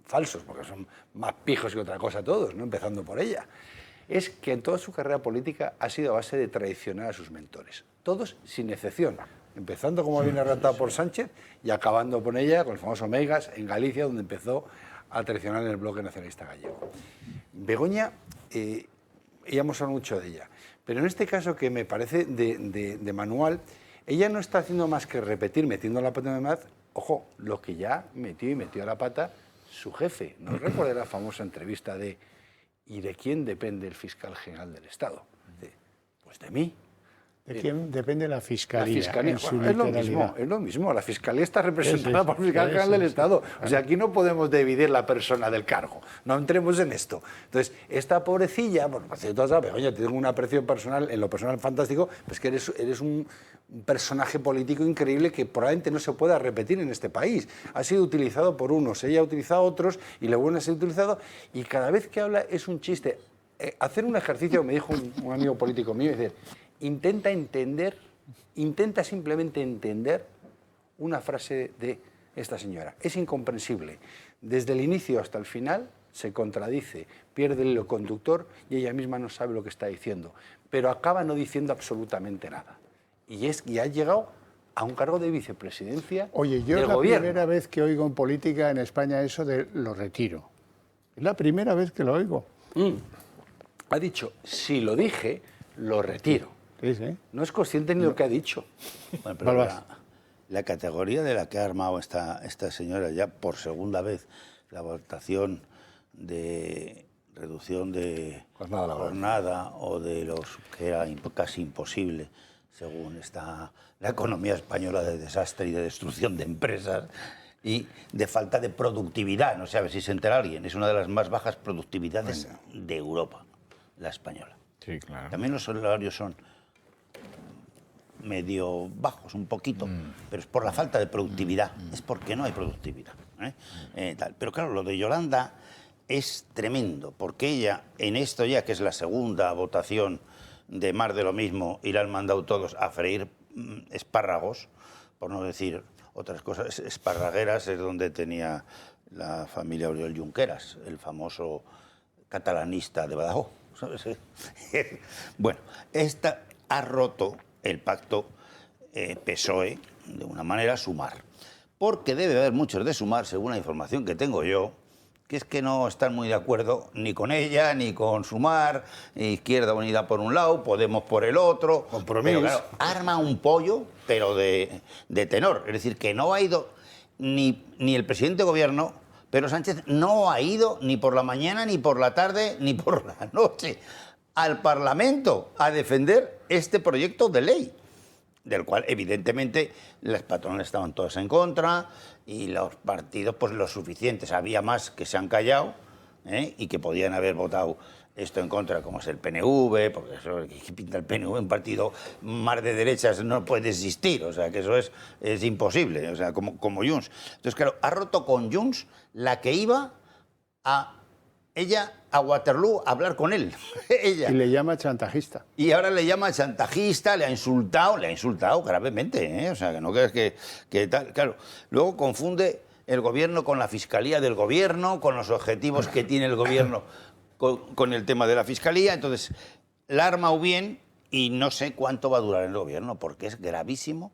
falsos, porque son más pijos que otra cosa todos, ¿no? Empezando por ella. Es que en toda su carrera política ha sido a base de traicionar a sus mentores. Todos sin excepción. Empezando, como viene relatado por Sánchez, y acabando con ella, con el famoso Megas, en Galicia, donde empezó a traicionar en el bloque nacionalista gallego. Begoña, ya hemos hablado mucho de ella, pero en este caso que me parece de manual, ella no está haciendo más que repetir, metiendo la pata de más, ojo, lo que ya metió la pata su jefe. ¿No recuerda la famosa entrevista de ¿y de quién depende el fiscal general del Estado? Pues de mí. ¿De quién depende la Fiscalía? Es lo mismo. La Fiscalía está representada por el fiscal general del Estado. O sea, aquí no podemos dividir la persona del cargo. No entremos en esto. Entonces, esta pobrecilla, bueno, todas sabes, oye, tengo un aprecio personal, en lo personal fantástico, pues que eres un personaje político increíble que probablemente no se pueda repetir en este país. Ha sido utilizado por unos, ella ha utilizado a otros y le vuelve a ser utilizado, y cada vez que habla es un chiste. Hacer un ejercicio, me dijo un amigo político mío, decir, intenta simplemente entender una frase de esta señora. Es incomprensible. Desde el inicio hasta el final se contradice, pierde el hilo conductor y ella misma no sabe lo que está diciendo, pero acaba no diciendo absolutamente nada. Y ha llegado a un cargo de vicepresidencia Oye, yo del es la gobierno. primera vez que oigo en política en España eso de lo retiro. Es la primera vez que lo oigo. Ha dicho, si lo dije, lo retiro. Sí, sí. No es consciente ni de lo que ha dicho. Bueno, pero la categoría de la que ha armado esta señora ya por segunda vez, la votación de reducción de jornada o de los que era casi imposible, según está la economía española, de desastre y de destrucción de empresas y de falta de productividad, no sé, a ver si se entera alguien, es una de las más bajas productividades de Europa, la española. Sí, claro. También los salarios son medio bajos, un poquito, pero es por la falta de productividad, es porque no hay productividad. Pero claro, lo de Yolanda es tremendo, porque ella, en esto ya que es la segunda votación de más de lo mismo, y la han mandado todos a freír espárragos, por no decir otras cosas esparragueras, es donde tenía la familia Oriol Junqueras, el famoso catalanista de Badajoz. ¿Sabes? Bueno, esta ha roto el pacto PSOE, de una manera, Sumar. Porque debe haber muchos de Sumar, según la información que tengo yo, que es que no están muy de acuerdo ni con ella, ni con Sumar, Izquierda Unida por un lado, Podemos por el otro. Compromiso. Pero claro, arma un pollo, pero de tenor. Es decir, que no ha ido ni el presidente de gobierno, Pedro Sánchez, no ha ido ni por la mañana, ni por la tarde, ni por la noche al Parlamento a defender este proyecto de ley, del cual evidentemente las patronales estaban todas en contra y los partidos pues los suficientes. Había más que se han callado y que podían haber votado esto en contra, como es el PNV, porque eso que pinta el PNV, un partido más de derechas no puede existir, o sea que eso es imposible, o sea, como Junts. Entonces, claro, ha roto con Junts la que iba a Waterloo a hablar con él. Ella. Y le llama chantajista. Y ahora le llama chantajista, le ha insultado gravemente, o sea, que no creas que tal. Claro, luego confunde el gobierno con la fiscalía del gobierno, con los objetivos que tiene el gobierno con el tema de la fiscalía. Entonces, la ha armado bien y no sé cuánto va a durar el gobierno, porque es gravísimo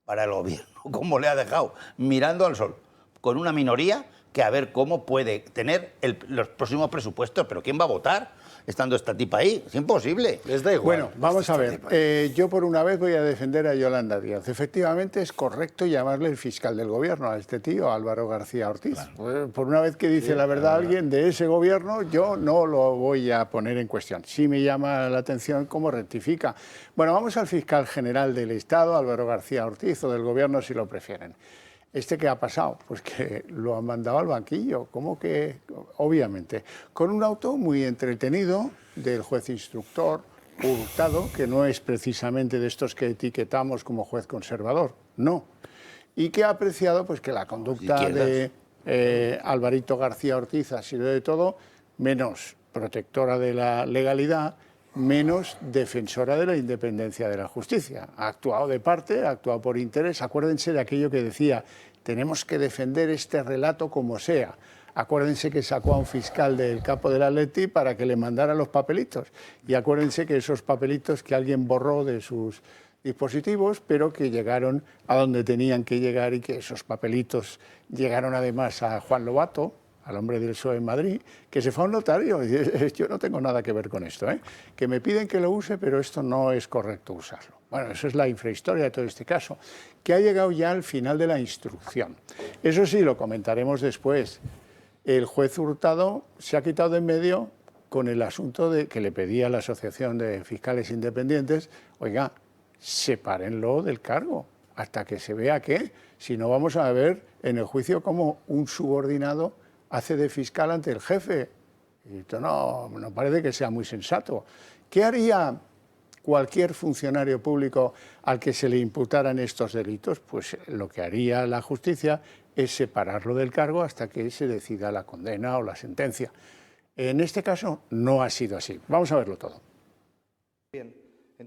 para el gobierno, como le ha dejado mirando al sol, con una minoría que a ver cómo puede tener los próximos presupuestos. Pero ¿quién va a votar estando esta tipa ahí? Es imposible. Les da igual. Bueno, vamos a ver. Yo por una vez voy a defender a Yolanda Díaz. Efectivamente es correcto llamarle el fiscal del gobierno a este tío, Álvaro García Ortiz. Claro. Por una vez que dice la verdad alguien de ese gobierno, yo no lo voy a poner en cuestión. Sí me llama la atención cómo rectifica. Bueno, vamos al fiscal general del Estado, Álvaro García Ortiz, o del gobierno si lo prefieren. ¿Este qué ha pasado? Pues que lo han mandado al banquillo, como que, obviamente, con un auto muy entretenido del juez instructor Hurtado, que no es precisamente de estos que etiquetamos como juez conservador, no. Y que ha apreciado pues, que la conducta de Alvarito García Ortiz ha sido de todo menos protectora de la legalidad, menos defensora de la independencia de la justicia. Ha actuado de parte, ha actuado por interés. Acuérdense de aquello que decía, tenemos que defender este relato como sea. Acuérdense que sacó a un fiscal del capo del Atleti para que le mandara los papelitos. Y acuérdense que esos papelitos que alguien borró de sus dispositivos, pero que llegaron a donde tenían que llegar, y que esos papelitos llegaron además a Juan Lobato, al hombre del PSOE en Madrid, que se fue a un notario y dice, yo no tengo nada que ver con esto, que me piden que lo use, pero esto no es correcto usarlo. Bueno, eso es la infrahistoria de todo este caso, que ha llegado ya al final de la instrucción. Eso sí, lo comentaremos después. El juez Hurtado se ha quitado de en medio con el asunto de que le pedía a la Asociación de Fiscales Independientes, oiga, sepárenlo del cargo, hasta que se vea que, si no vamos a ver en el juicio como un subordinado hace de fiscal ante el jefe. Y esto no parece que sea muy sensato. ¿Qué haría cualquier funcionario público al que se le imputaran estos delitos? Pues lo que haría la justicia es separarlo del cargo hasta que se decida la condena o la sentencia. En este caso no ha sido así. Vamos a verlo todo.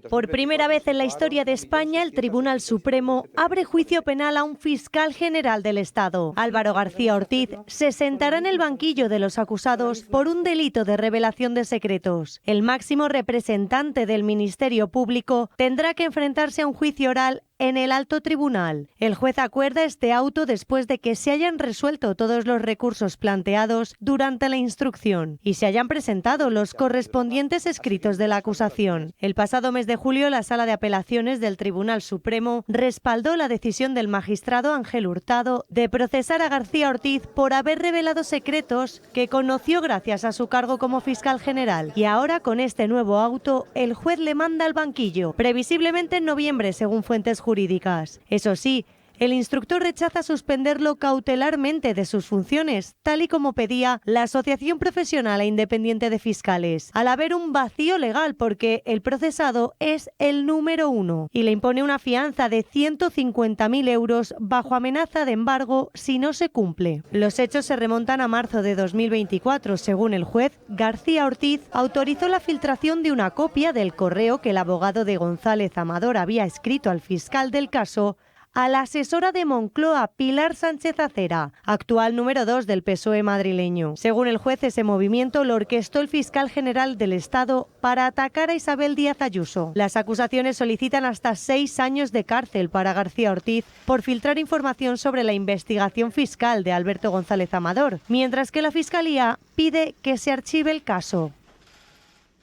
Por primera vez en la historia de España, el Tribunal Supremo abre juicio penal a un fiscal general del Estado. Álvaro García Ortiz se sentará en el banquillo de los acusados por un delito de revelación de secretos. El máximo representante del Ministerio Público tendrá que enfrentarse a un juicio oral en el alto tribunal. El juez acuerda este auto después de que se hayan resuelto todos los recursos planteados durante la instrucción y se hayan presentado los correspondientes escritos de la acusación. El pasado mes de julio, la Sala de Apelaciones del Tribunal Supremo respaldó la decisión del magistrado Ángel Hurtado de procesar a García Ortiz por haber revelado secretos que conoció gracias a su cargo como fiscal general. Y ahora, con este nuevo auto, el juez le manda al banquillo, previsiblemente en noviembre, según fuentes jurídicas. Eso sí, el instructor rechaza suspenderlo cautelarmente de sus funciones, tal y como pedía la Asociación Profesional e Independiente de Fiscales, al haber un vacío legal porque el procesado es el número 1 y le impone una fianza de 150.000 euros bajo amenaza de embargo si no se cumple. Los hechos se remontan a marzo de 2024. Según el juez, García Ortiz autorizó la filtración de una copia del correo que el abogado de González Amador había escrito al fiscal del caso a la asesora de Moncloa, Pilar Sánchez Acera, actual número 2 del PSOE madrileño. Según el juez, ese movimiento lo orquestó el fiscal general del Estado para atacar a Isabel Díaz Ayuso. Las acusaciones solicitan hasta 6 años de cárcel para García Ortiz por filtrar información sobre la investigación fiscal de Alberto González Amador, mientras que la Fiscalía pide que se archive el caso.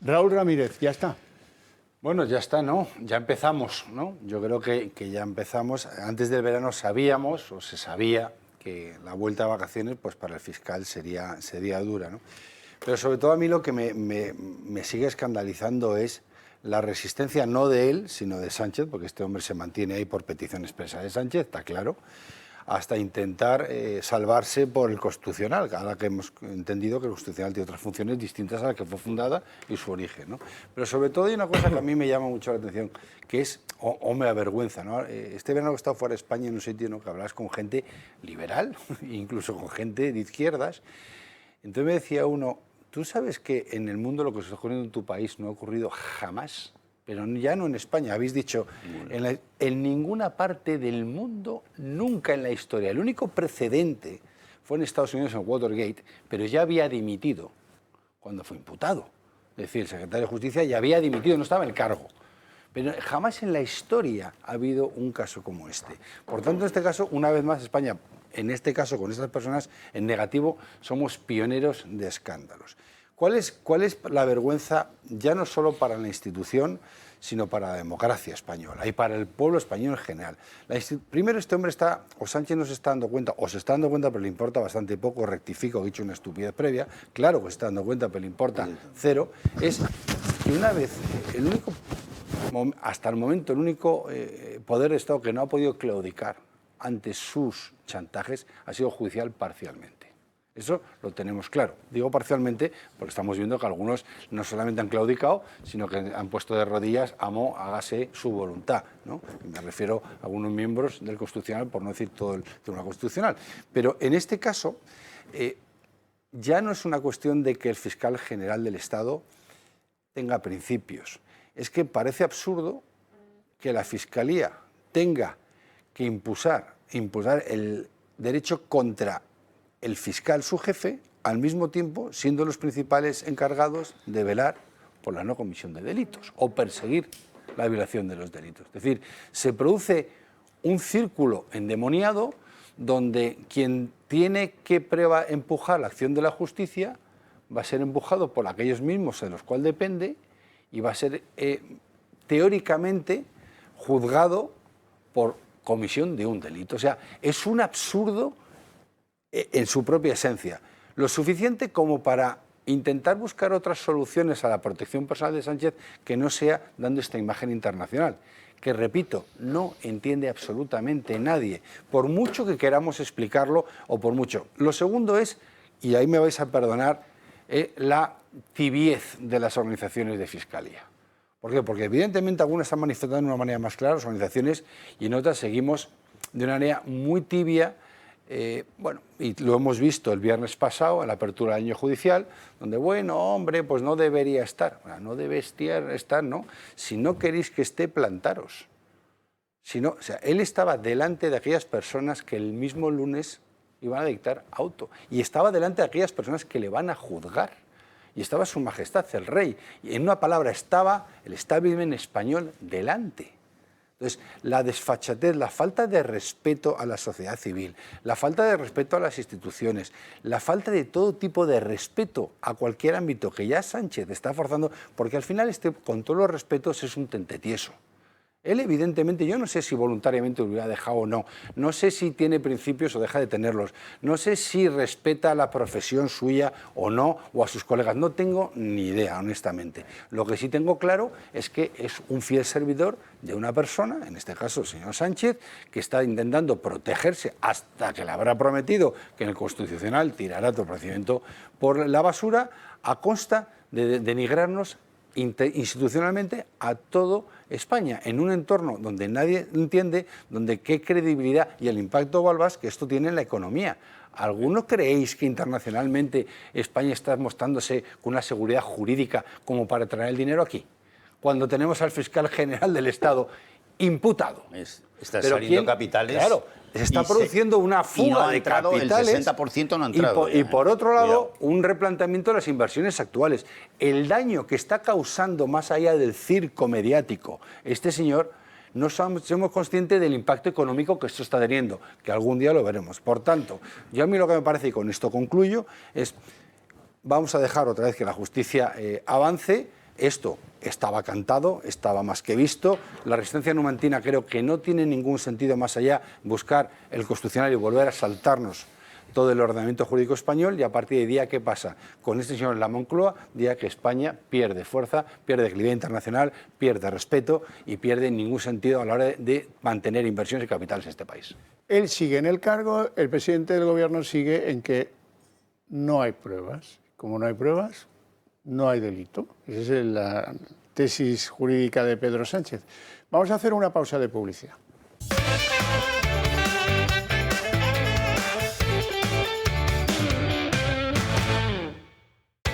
Raúl Ramírez, ya está. Bueno, ya está, ¿no? Ya empezamos, ¿no? Yo creo que ya empezamos. Antes del verano sabíamos, o se sabía, que la vuelta a vacaciones, pues para el fiscal sería dura, ¿no? Pero sobre todo a mí lo que me sigue escandalizando es la resistencia no de él, sino de Sánchez, porque este hombre se mantiene ahí por petición expresa de Sánchez, está claro, hasta intentar salvarse por el Constitucional, ahora que hemos entendido que el Constitucional tiene otras funciones distintas a la que fue fundada y su origen, ¿no? Pero sobre todo hay una cosa que a mí me llama mucho la atención, que es, o me avergüenza, ¿no? Este verano que he estado fuera de España en un sitio, ¿no?, que hablabas con gente liberal, incluso con gente de izquierdas. Entonces me decía uno, ¿tú sabes que en el mundo lo que se está ocurriendo en tu país no ha ocurrido jamás? Pero ya no en España, habéis dicho, en ninguna parte del mundo, nunca en la historia. El único precedente fue en Estados Unidos en Watergate, pero ya había dimitido cuando fue imputado. Es decir, el secretario de Justicia ya había dimitido, no estaba en el cargo. Pero jamás en la historia ha habido un caso como este. Por tanto, en este caso, una vez más, España, en este caso, con estas personas, en negativo, somos pioneros de escándalos. ¿Cuál es la vergüenza, ya no solo para la institución, sino para la democracia española y para el pueblo español en general? Primero, este hombre está, o Sánchez no se está dando cuenta, o se está dando cuenta, pero le importa bastante poco, rectifico, he dicho una estupidez previa, claro que se está dando cuenta, pero le importa cero, es que una vez, hasta el momento, el único poder de Estado que no ha podido claudicar ante sus chantajes ha sido judicial parcialmente. Eso lo tenemos claro. Digo parcialmente porque estamos viendo que algunos no solamente han claudicado, sino que han puesto de rodillas, amo, hágase su voluntad, ¿no? Me refiero a algunos miembros del Constitucional, por no decir todo el Tribunal Constitucional. Pero en este caso, ya no es una cuestión de que el fiscal general del Estado tenga principios. Es que parece absurdo que la Fiscalía tenga que impulsar el derecho contra el fiscal, su jefe, al mismo tiempo siendo los principales encargados de velar por la no comisión de delitos o perseguir la violación de los delitos. Es decir, se produce un círculo endemoniado donde quien tiene que empujar la acción de la justicia va a ser empujado por aquellos mismos de los cuales depende y va a ser teóricamente juzgado por comisión de un delito. O sea, es un absurdo en su propia esencia, lo suficiente como para intentar buscar otras soluciones a la protección personal de Sánchez que no sea dando esta imagen internacional, que, repito, no entiende absolutamente nadie, por mucho que queramos explicarlo o por mucho. Lo segundo es, y ahí me vais a perdonar, la tibiez de las organizaciones de fiscalía. ¿Por qué? Porque evidentemente algunas están manifestando de una manera más clara las organizaciones y en otras seguimos de una manera muy tibia. Bueno, y lo hemos visto el viernes pasado en la apertura del año judicial, donde, bueno, hombre, pues no debería estar. Bueno, no debe estar, ¿no? Si no queréis que esté, plantaros. Si no, o sea, él estaba delante de aquellas personas que el mismo lunes iban a dictar auto, y estaba delante de aquellas personas que le van a juzgar, y estaba su majestad, el rey, y en una palabra estaba el establishment español delante. Entonces, la desfachatez, la falta de respeto a la sociedad civil, la falta de respeto a las instituciones, la falta de todo tipo de respeto a cualquier ámbito que ya Sánchez está forzando, porque al final con todos los respetos es un tentetieso. Él evidentemente, yo no sé si voluntariamente lo hubiera dejado o no, no sé si tiene principios o deja de tenerlos, no sé si respeta la profesión suya o no, o a sus colegas, no tengo ni idea, honestamente. Lo que sí tengo claro es que es un fiel servidor de una persona, en este caso el señor Sánchez, que está intentando protegerse hasta que le habrá prometido que en el Constitucional tirará todo el procedimiento por la basura, a costa de denigrarnos institucionalmente a todo España, en un entorno donde nadie entiende, donde qué credibilidad y el impacto Balbás que esto tiene en la economía. ¿Alguno creéis que internacionalmente España está mostrándose con una seguridad jurídica como para traer el dinero aquí? Cuando tenemos al fiscal general del Estado imputado. Están saliendo capitales. Claro, está produciendo una fuga de capitales. El 60% no ha entrado. Y por otro lado, un replanteamiento de las inversiones actuales. El daño que está causando más allá del circo mediático este señor, no somos conscientes del impacto económico que esto está teniendo, que algún día lo veremos. Por tanto, yo a mí lo que me parece, y con esto concluyo, es vamos a dejar otra vez que la justicia avance. Esto estaba cantado, estaba más que visto. La resistencia numantina creo que no tiene ningún sentido más allá buscar el Constitucional y volver a saltarnos todo el ordenamiento jurídico español, y a partir de día, ¿qué pasa? Con este señor en la Moncloa, día que España pierde fuerza, pierde credibilidad internacional, pierde respeto y pierde ningún sentido a la hora de mantener inversiones y capitales en este país. Él sigue en el cargo, el presidente del gobierno sigue en que no hay pruebas. Como no hay pruebas, no hay delito. Esa es la tesis jurídica de Pedro Sánchez. Vamos a hacer una pausa de publicidad.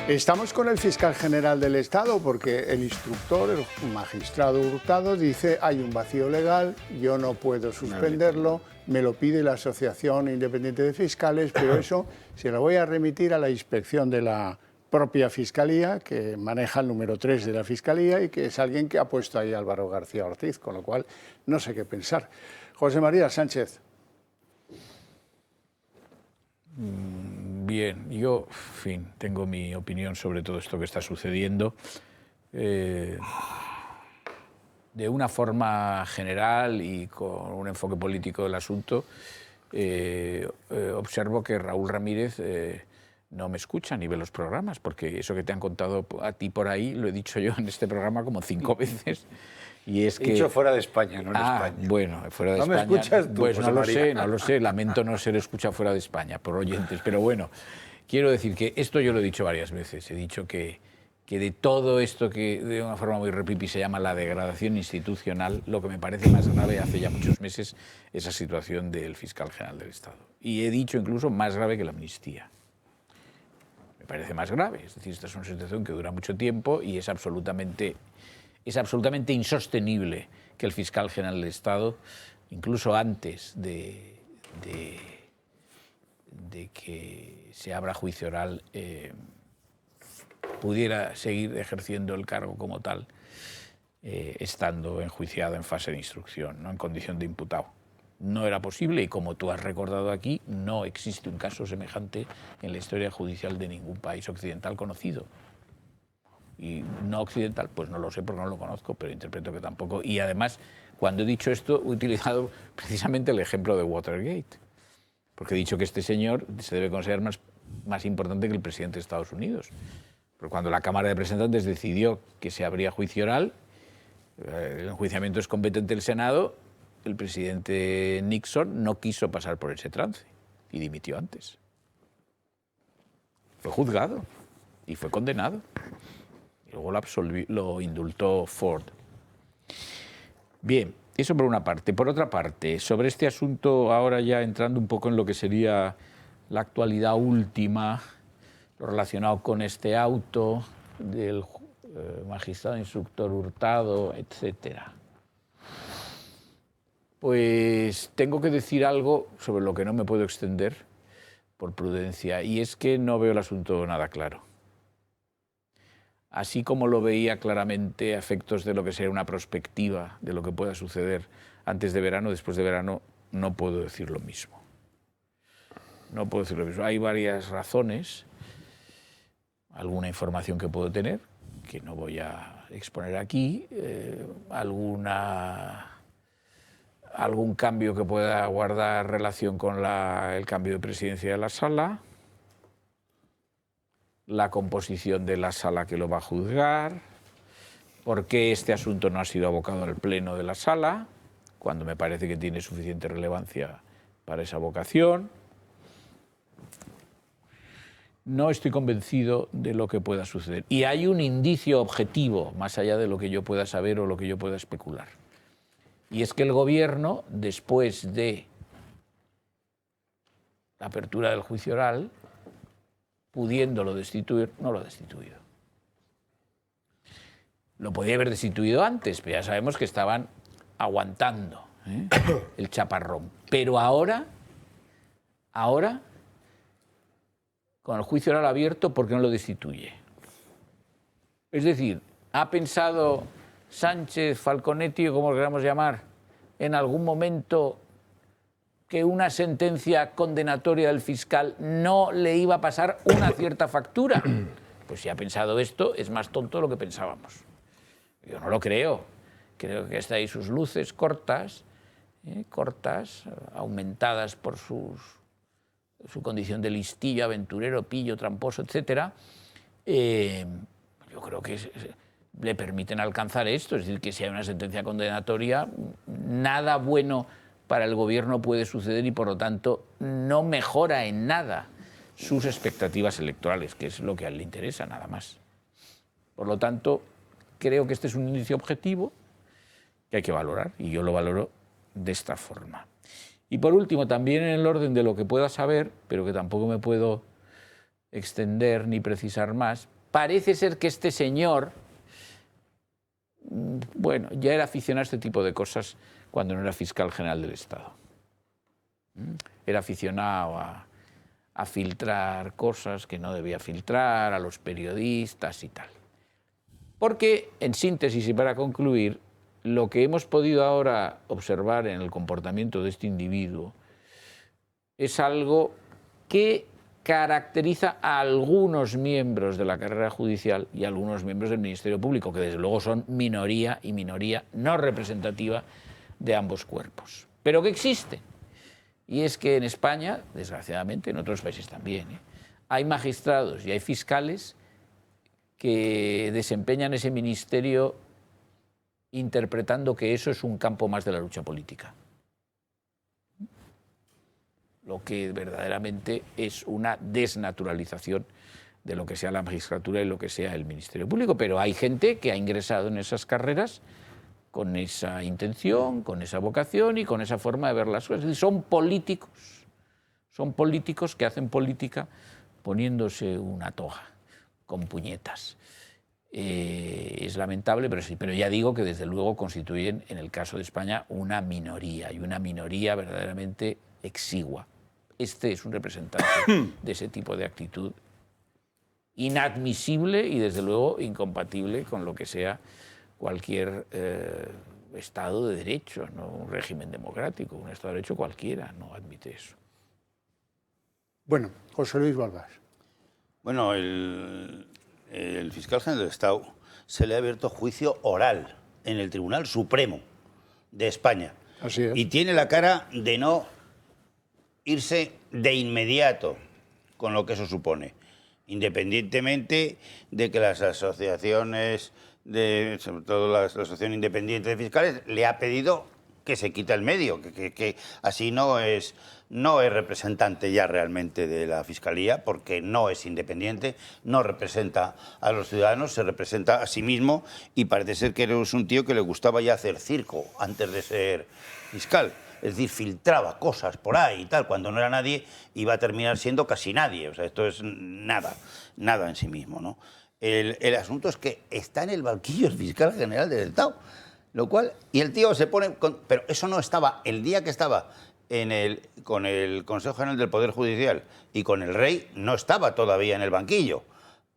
Estamos con el fiscal general del Estado porque el instructor, el magistrado Hurtado, dice hay un vacío legal, yo no puedo suspenderlo, me lo pide la Asociación Independiente de Fiscales, pero eso se lo voy a remitir a la inspección de la propia Fiscalía, que maneja el número 3 de la Fiscalía y que es alguien que ha puesto ahí a Álvaro García Ortiz, con lo cual no sé qué pensar. José María Sánchez. Bien, yo, en fin, tengo mi opinión sobre todo esto que está sucediendo. De una forma general y con un enfoque político del asunto, observo que Raúl Ramírez no me escucha ni ve los programas, porque eso que te han contado a ti por ahí lo he dicho yo en este programa como 5 veces. Y es que... He dicho fuera de España, no en España. Bueno, fuera de España. ¿No me escuchas tú, pues José María? no lo sé. Lamento no ser escuchado fuera de España por oyentes. Pero bueno, quiero decir que esto yo lo he dicho varias veces. He dicho que de todo esto que de una forma muy repipi se llama la degradación institucional, lo que me parece más grave hace ya muchos meses es la situación del fiscal general del Estado. Y he dicho incluso más grave que la amnistía. Me parece más grave. Es decir, esta es una situación que dura mucho tiempo y es absolutamente insostenible que el fiscal general del Estado, incluso antes de que se abra juicio oral, pudiera seguir ejerciendo el cargo como tal, estando enjuiciado en fase de instrucción, no en condición de imputado. No era posible y, como tú has recordado aquí, no existe un caso semejante en la historia judicial de ningún país occidental conocido. Y no occidental, pues no lo sé porque no lo conozco, pero interpreto que tampoco. Y además, cuando he dicho esto, he utilizado precisamente el ejemplo de Watergate, porque he dicho que este señor se debe considerar más importante que el presidente de Estados Unidos. Pero cuando la Cámara de Representantes decidió que se abría juicio oral, el enjuiciamiento es competente del Senado, el presidente Nixon no quiso pasar por ese trance y dimitió antes. Fue juzgado y fue condenado. Luego lo indultó Ford. Bien, eso por una parte. Por otra parte, sobre este asunto, ahora ya entrando un poco en lo que sería la actualidad última, lo relacionado con este auto del magistrado instructor Hurtado, etcétera. Pues tengo que decir algo sobre lo que no me puedo extender por prudencia, y es que no veo el asunto nada claro. así como lo veía claramente a efectos de lo que sería una prospectiva de lo que pueda suceder antes de verano, después de verano, no puedo decir lo mismo. No puedo decir lo mismo. Hay varias razones, alguna información que puedo tener, que no voy a exponer aquí, algún cambio que pueda guardar relación con el cambio de presidencia de la sala, la composición de la sala que lo va a juzgar, por qué este asunto no ha sido abocado al pleno de la sala, cuando me parece que tiene suficiente relevancia para esa vocación. No estoy convencido de lo que pueda suceder. Y hay un indicio objetivo, más allá de lo que yo pueda saber o lo que yo pueda especular. Y es que el Gobierno, después de la apertura del juicio oral, pudiéndolo destituir, no lo ha destituido. Lo podía haber destituido antes, pero ya sabemos que estaban aguantando el chaparrón. Pero ahora, con el juicio oral abierto, ¿por qué no lo destituye? Es decir, ¿ha pensado Sánchez, Falconetti, o como lo queramos llamar, en algún momento que una sentencia condenatoria del fiscal no le iba a pasar una cierta factura? Pues si ha pensado esto, es más tonto de lo que pensábamos. Yo no lo creo. Creo que está ahí sus luces cortas, aumentadas por su condición de listillo, aventurero, pillo, tramposo, etc. Yo creo que le permiten alcanzar esto. Es decir, que si hay una sentencia condenatoria, nada bueno para el Gobierno puede suceder y, por lo tanto, no mejora en nada sus expectativas electorales, que es lo que a él le interesa, nada más. Por lo tanto, creo que este es un inicio objetivo que hay que valorar, y yo lo valoro de esta forma. Y por último, también en el orden de lo que pueda saber, pero que tampoco me puedo extender ni precisar más, parece ser que este señor, bueno, ya era aficionado a este tipo de cosas cuando no era fiscal general del Estado. Era aficionado a filtrar cosas que no debía filtrar, a los periodistas y tal. Porque, en síntesis y para concluir, lo que hemos podido ahora observar en el comportamiento de este individuo es algo que caracteriza a algunos miembros de la carrera judicial y a algunos miembros del Ministerio Público, que desde luego son minoría y minoría no representativa de ambos cuerpos, pero que existen. Y es que en España, desgraciadamente, en otros países también, hay magistrados y hay fiscales que desempeñan ese ministerio interpretando que eso es un campo más de la lucha política. Lo que verdaderamente es una desnaturalización de lo que sea la magistratura y lo que sea el Ministerio Público. Pero hay gente que ha ingresado en esas carreras con esa intención, con esa vocación y con esa forma de ver las cosas. Es decir, son políticos que hacen política poniéndose una toga, con puñetas. Es lamentable, pero ya digo que desde luego constituyen, en el caso de España, una minoría, y una minoría verdaderamente exigua. Este es un representante de ese tipo de actitud inadmisible y desde luego incompatible con lo que sea cualquier Estado de Derecho, no un régimen democrático. Un Estado de Derecho cualquiera no admite eso. Bueno, José Luis Balbás. Bueno, el fiscal general del Estado se le ha abierto juicio oral en el Tribunal Supremo de España. Así es. Y tiene la cara de no irse de inmediato con lo que eso supone, independientemente de que las asociaciones, sobre todo la Asociación Independiente de Fiscales, le ha pedido que se quite el medio, que así no es representante ya realmente de la Fiscalía, porque no es independiente, no representa a los ciudadanos, se representa a sí mismo, y parece ser que es un tío que le gustaba ya hacer circo antes de ser fiscal. Es decir, filtraba cosas por ahí y tal, cuando no era nadie iba a terminar siendo casi nadie. O sea, esto es nada en sí mismo, ¿no? El asunto es que está en el banquillo el fiscal general del Estado, lo cual, y el tío se pone, pero eso no estaba, el día que estaba con el Consejo General del Poder Judicial y con el Rey, no estaba todavía en el banquillo.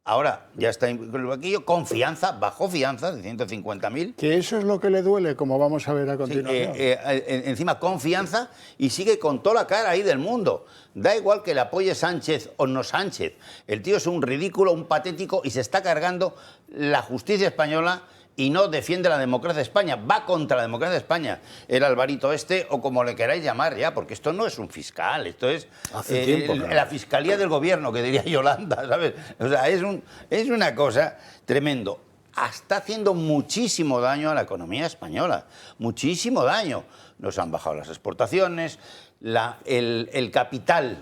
Ahora ya está en el banquillo, con fianza, bajo fianza de 150.000. Que eso es lo que le duele, como vamos a ver a continuación. Sí, encima con fianza y sigue con toda la cara ahí del mundo. Da igual que le apoye Sánchez o no Sánchez. El tío es un ridículo, un patético y se está cargando la justicia española y no defiende la democracia de España. Va contra la democracia de España. El Alvarito este, o como le queráis llamar ya, porque esto no es un fiscal, esto es la Fiscalía del Gobierno, que diría Yolanda, ¿sabes? O sea, es una cosa tremendo. Está haciendo muchísimo daño a la economía española, muchísimo daño. Nos han bajado las exportaciones, el capital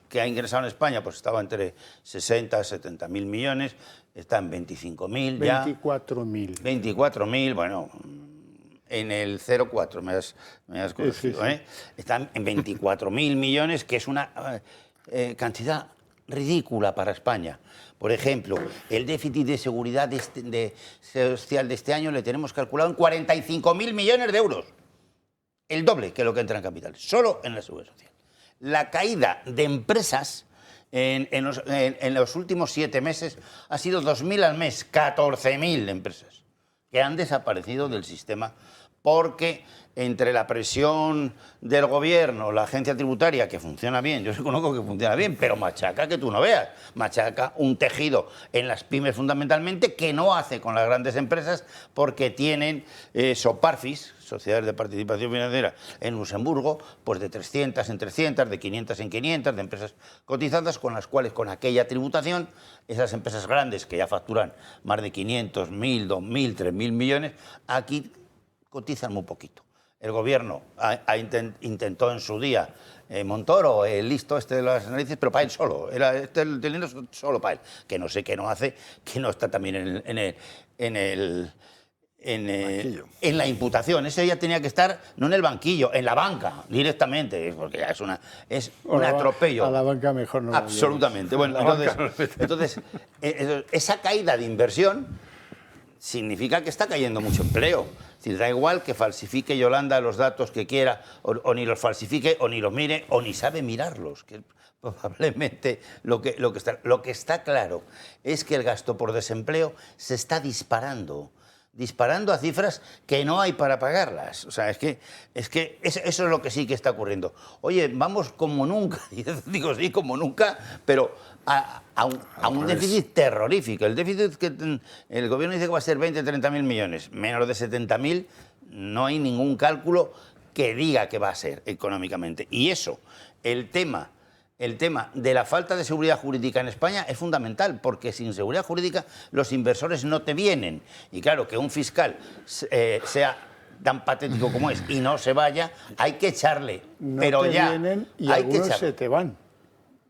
que ha ingresado en España pues estaba entre 60 y 70.000 millones, está en 25.000 ya. 24.000. 24.000, bueno, en el 0,4 me has conocido, sí. Están en 24.000 millones, que es una cantidad ridícula para España. Por ejemplo, el déficit de seguridad social de este año le tenemos calculado en 45.000 millones de euros. El doble que lo que entra en capital, solo en la seguridad social. La caída de empresas en los últimos 7 meses ha sido 2.000 al mes, 14.000 empresas que han desaparecido del sistema porque entre la presión del gobierno, la agencia tributaria, que funciona bien, yo reconozco que funciona bien, pero machaca que tú no veas, machaca un tejido en las pymes fundamentalmente que no hace con las grandes empresas porque tienen SOPARFIs, sociedades de participación financiera, en Luxemburgo, pues de 300 en 300, de 500 en 500, de empresas cotizadas con las cuales con aquella tributación, esas empresas grandes que ya facturan más de 500, 1.000, 2.000, 3.000 millones, aquí cotizan muy poquito. El gobierno intentó en su día, Montoro, el listo este de las narices, pero para él solo, era el dinero solo para él, que no sé qué no hace, que no está también en la imputación. Ese ya tenía que estar no en el banquillo, en la banca, directamente, porque ya es un atropello. A la banca mejor no. Absolutamente. Bueno, entonces esa caída de inversión significa que está cayendo mucho empleo. Es decir, da igual que falsifique Yolanda los datos que quiera, o ni los falsifique, o ni los mire, o ni sabe mirarlos, que probablemente lo que está claro es que el gasto por desempleo se está disparando a cifras que no hay para pagarlas. O sea, es que eso es lo que sí que está ocurriendo. Oye, vamos como nunca, digo sí, como nunca, pero a un déficit terrorífico. El déficit que el gobierno dice que va a ser 20, 30.000 millones, menos de 70.000, no hay ningún cálculo que diga que va a ser económicamente. Y eso, el tema de la falta de seguridad jurídica en España es fundamental, porque sin seguridad jurídica los inversores no te vienen. Y claro, que un fiscal sea tan patético como es y no se vaya, hay que echarle. No pero te ya vienen y hay que algunos echarle. se te van.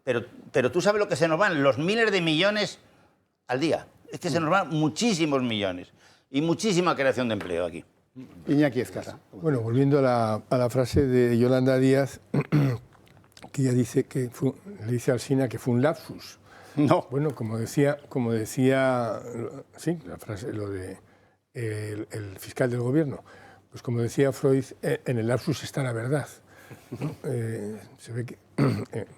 Pero tú sabes lo que se nos van, los miles de millones al día. Es que se nos van muchísimos millones y muchísima creación de empleo aquí. Iñaki Ezquerra. Bueno, volviendo a la frase de Yolanda Díaz, que ella dice que le dice a Alsina que fue un lapsus. No. Bueno, como decía, sí, la frase, lo de el fiscal del gobierno. Pues como decía Freud, en el lapsus está la verdad, ¿no? Se ve que,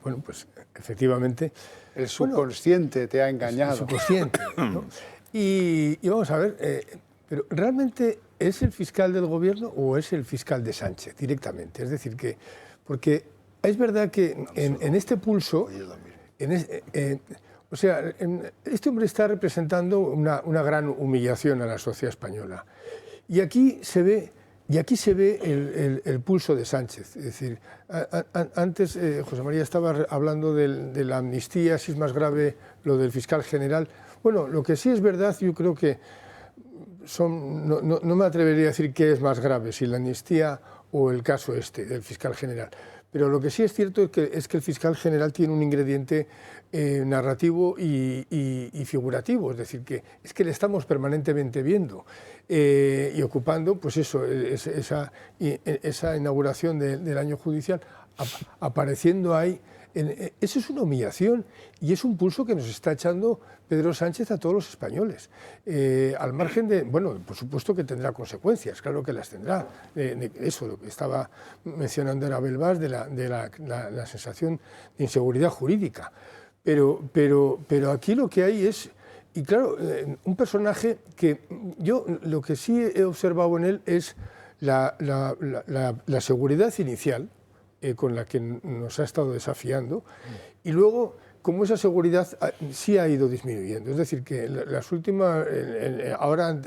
bueno, pues efectivamente... El subconsciente te ha engañado. El subconsciente, ¿no? Y vamos a ver, pero ¿realmente es el fiscal del gobierno o es el fiscal de Sánchez directamente? Es decir, que... Porque es verdad que en este pulso... O sea, este hombre está representando una gran humillación a la sociedad española. Y aquí se ve el pulso de Sánchez. Es decir, antes José María estaba hablando de la amnistía, si es más grave lo del fiscal general. Bueno, lo que sí es verdad, yo creo que no me atrevería a decir qué es más grave, si la amnistía o el caso del fiscal general. Pero lo que sí es cierto es que el fiscal general tiene un ingrediente narrativo y figurativo, es decir, que es que le estamos permanentemente viendo y ocupando, pues eso, esa inauguración del año judicial, apareciendo ahí. Eso es una humillación y es un pulso que nos está echando Pedro Sánchez a todos los españoles. Al margen de, bueno, por supuesto que tendrá consecuencias, claro que las tendrá. Eso, lo que estaba mencionando era Abel Bas, de la sensación de inseguridad jurídica. Pero aquí lo que hay es Y claro, un personaje que yo lo que sí he observado en él es la seguridad inicial con la que nos ha estado desafiando, y luego como esa seguridad sí ha ido disminuyendo. Es decir, que las últimas, ahora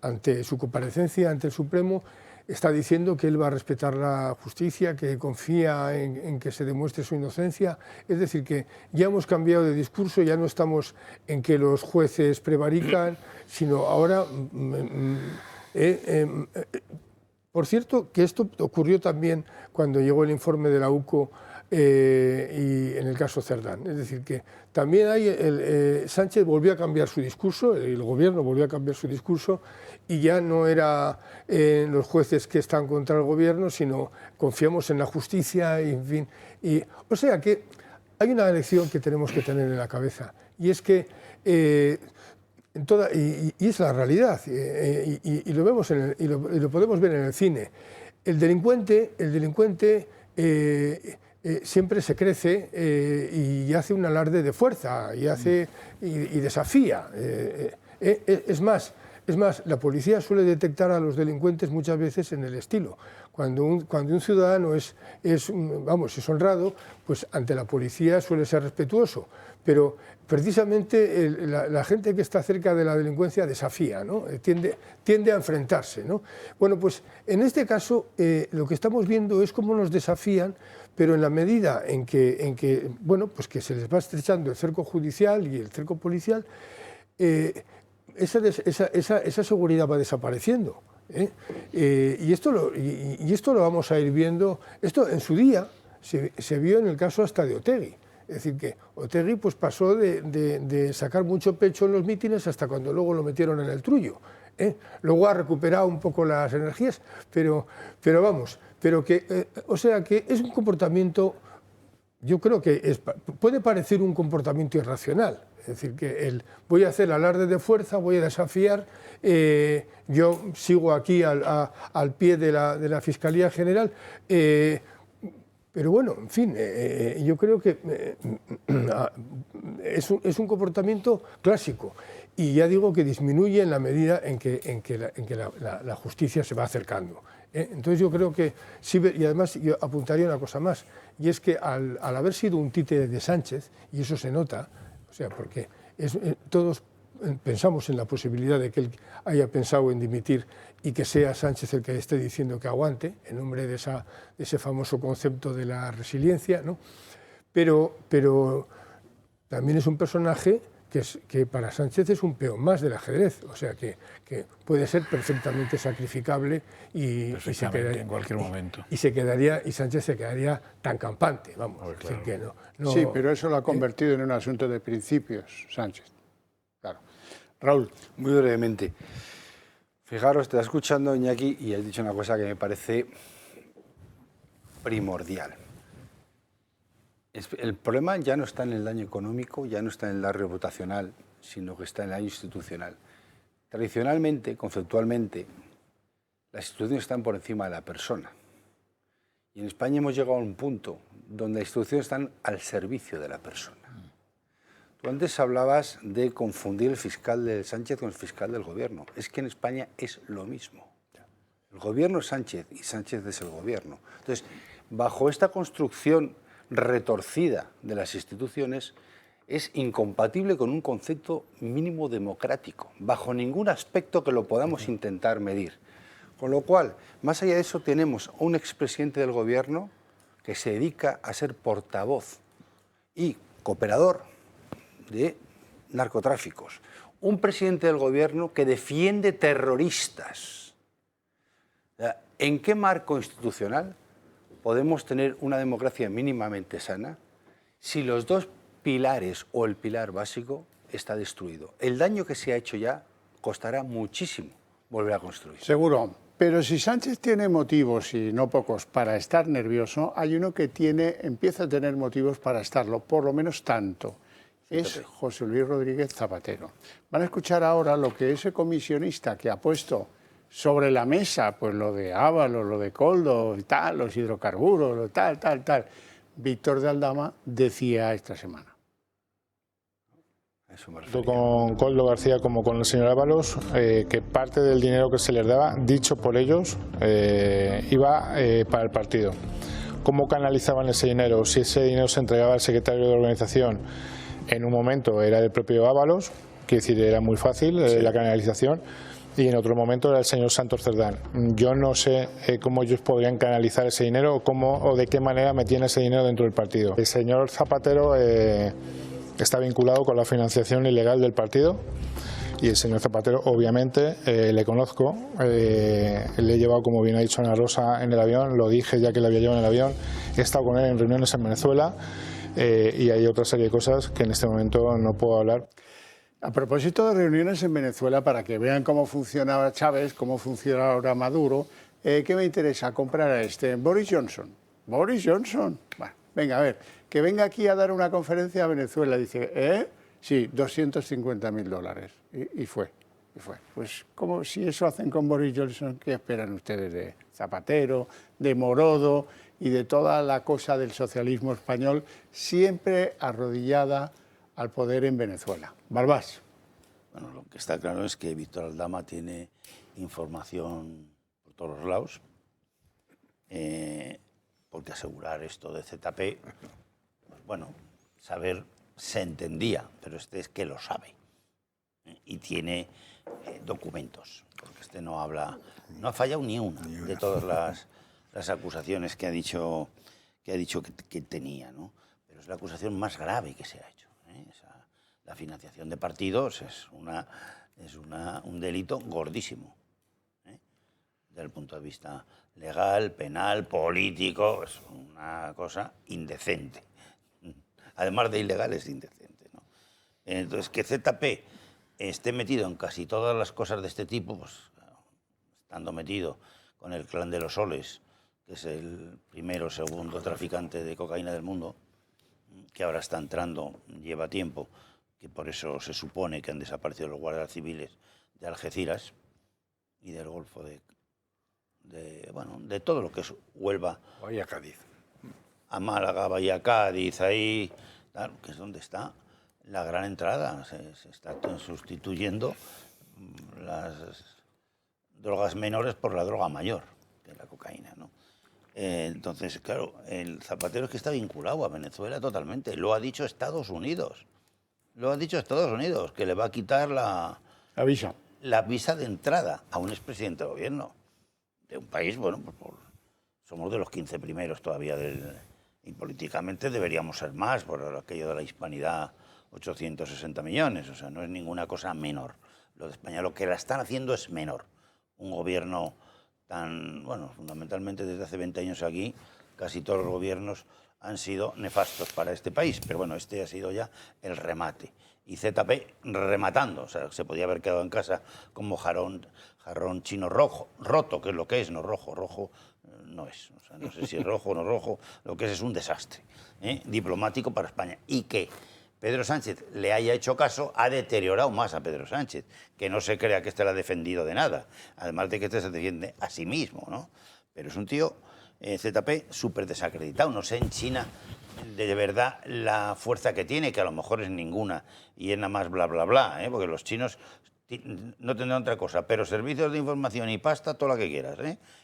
ante su comparecencia ante el Supremo, está diciendo que él va a respetar la justicia, que confía en que se demuestre su inocencia. Es decir, que ya hemos cambiado de discurso, ya no estamos en que los jueces prevarican, sino ahora... por cierto, que esto ocurrió también cuando llegó el informe de la UCO y en el caso Cerdán. Es decir, que también Sánchez volvió a cambiar su discurso, el gobierno volvió a cambiar su discurso, y ya no era los jueces que están contra el gobierno, sino confiamos en la justicia, y, en fin. O sea que hay una lección que tenemos que tener en la cabeza, y es que y es la realidad, y lo vemos y lo podemos ver en el cine. El delincuente siempre se crece y hace un alarde de fuerza y desafía. Es más, la policía suele detectar a los delincuentes muchas veces en el estilo. Cuando un ciudadano es honrado, pues ante la policía suele ser respetuoso, pero precisamente la gente que está cerca de la delincuencia desafía, ¿no? Tiende a enfrentarse, ¿no? Bueno, pues en este caso lo que estamos viendo es cómo nos desafían, pero en la medida en que pues que se les va estrechando el cerco judicial y el cerco policial, esa seguridad va desapareciendo. Y esto lo vamos a ir viendo. Esto en su día se vio en el caso hasta de Otegi. Es decir, que Otegi pues, pasó de sacar mucho pecho en los mítines hasta cuando luego lo metieron en el trullo. Luego ha recuperado un poco las energías, pero o sea que es un comportamiento, yo creo que puede parecer un comportamiento irracional. Es decir, que voy a hacer alarde de fuerza, voy a desafiar, yo sigo aquí al pie de la Fiscalía General, pero bueno, en fin, yo creo que es un comportamiento clásico, y ya digo que disminuye en la medida en que la justicia se va acercando. Entonces yo creo que sí, y además yo apuntaría una cosa más, y es que al haber sido un títere de Sánchez, y eso se nota, o sea, porque todos pensamos en la posibilidad de que él haya pensado en dimitir y que sea Sánchez el que esté diciendo que aguante, en nombre de ese famoso concepto de la resiliencia, ¿no? Pero también es un personaje que para Sánchez es un peón más del ajedrez, o sea que puede ser perfectamente sacrificable y se quedaría, en cualquier momento. Y Sánchez se quedaría tan campante, vamos. Pues claro. Que no, sí, pero eso lo ha convertido en un asunto de principios, Sánchez. Claro. Raúl. Muy brevemente. Fijaros, te está escuchando Iñaki y has dicho una cosa que me parece primordial. El problema ya no está en el daño económico, ya no está en el daño reputacional, sino que está en el daño institucional. Tradicionalmente, conceptualmente, las instituciones están por encima de la persona. Y en España hemos llegado a un punto donde las instituciones están al servicio de la persona. Tú antes hablabas de confundir el fiscal de Sánchez con el fiscal del gobierno. Es que en España es lo mismo. El gobierno es Sánchez y Sánchez es el gobierno. Entonces, bajo esta construcción retorcida de las instituciones, es incompatible con un concepto mínimo democrático, bajo ningún aspecto que lo podamos intentar medir. Con lo cual, más allá de eso, tenemos a un expresidente del gobierno que se dedica a ser portavoz y cooperador de narcotráficos, un presidente del gobierno que defiende terroristas. ¿En qué marco institucional podemos tener una democracia mínimamente sana si los dos pilares o el pilar básico está destruido? El daño que se ha hecho ya costará muchísimo volver a construir. Seguro. Pero si Sánchez tiene motivos, y no pocos, para estar nervioso, hay uno que empieza a tener motivos para estarlo, por lo menos tanto. Es José Luis Rodríguez Zapatero. Van a escuchar ahora lo que ese comisionista que ha puesto sobre la mesa, pues lo de Ábalos, lo de Koldo y tal, los hidrocarburos, lo tal, Víctor de Aldama decía esta semana. eso me Tanto refería. con Koldo García como con el señor Ábalos, que parte del dinero que se les daba, dicho por ellos, iba para el partido. ¿Cómo canalizaban ese dinero? Si ese dinero se entregaba al secretario de organización, en un momento era el propio Ábalos, quiero decir, era muy fácil la canalización, y en otro momento era el señor Santos Cerdán. Yo no sé cómo ellos podrían canalizar ese dinero o de qué manera metían ese dinero dentro del partido. El señor Zapatero está vinculado con la financiación ilegal del partido, y el señor Zapatero, obviamente, le conozco, le he llevado, como bien ha dicho Ana Rosa, en el avión, lo dije ya que le había llevado en el avión, he estado con él en reuniones en Venezuela, y hay otra serie de cosas que en este momento no puedo hablar. A propósito de reuniones en Venezuela, para que vean cómo funcionaba Chávez, cómo funciona ahora Maduro, ¿qué me interesa? Comprar a Boris Johnson. Boris Johnson. Bueno, venga, a ver, que venga aquí a dar una conferencia a Venezuela. Dice, sí, $250.000. Y fue. Pues, como si eso hacen con Boris Johnson, ¿qué esperan ustedes de Zapatero, de Morodo y de toda la cosa del socialismo español, siempre arrodillada al poder en Venezuela? Barbás. Bueno, lo que está claro es que Víctor Aldama tiene información por todos los lados, porque asegurar esto de ZP, pues bueno, saber se entendía, pero este es que lo sabe y tiene documentos, porque este no habla, no ha fallado ni una de todas las acusaciones que ha dicho que tenía, ¿no? Pero es la acusación más grave que se ha hecho. La financiación de partidos es un delito gordísimo, desde el punto de vista legal, penal, político, es una cosa indecente. Además de ilegal, es indecente, ¿no? Entonces, que ZP esté metido en casi todas las cosas de este tipo, pues estando metido con el clan de los Soles, que es el primero o segundo traficante de cocaína del mundo, que ahora está entrando, lleva tiempo, que por eso se supone que han desaparecido los guardias civiles de Algeciras y del Golfo de todo lo que es Huelva. Vaya Cádiz. A Málaga, Bahía Cádiz, ahí, claro, que es donde está la gran entrada. Se está sustituyendo las drogas menores por la droga mayor, que es la cocaína, ¿no? Entonces, claro, el Zapatero es que está vinculado a Venezuela totalmente. Lo ha dicho Estados Unidos. Lo ha dicho Estados Unidos, que le va a quitar la visa de entrada a un expresidente de gobierno de un país, bueno, somos de los 15 primeros todavía y políticamente deberíamos ser más, por aquello de la hispanidad, 860 millones, o sea, no es ninguna cosa menor. Lo de España, lo que la están haciendo es menor. Un gobierno tan, bueno, fundamentalmente desde hace 20 años aquí, casi todos los gobiernos han sido nefastos para este país, pero bueno, este ha sido ya el remate. Y ZP rematando, o sea, se podía haber quedado en casa como jarrón chino roto, que es lo que es, no rojo, no es. O sea, no sé si es rojo o no rojo, lo que es un desastre diplomático para España. Y que Pedro Sánchez le haya hecho caso ha deteriorado más a Pedro Sánchez, que no se crea que este le ha defendido de nada, además de que este se defiende a sí mismo, ¿no? Pero es un tío, ZP, súper desacreditado. No sé en China de verdad la fuerza que tiene, que a lo mejor es ninguna y es nada más bla, bla, bla, porque los chinos no tendrán otra cosa, pero servicios de información y pasta, todo lo que quieras,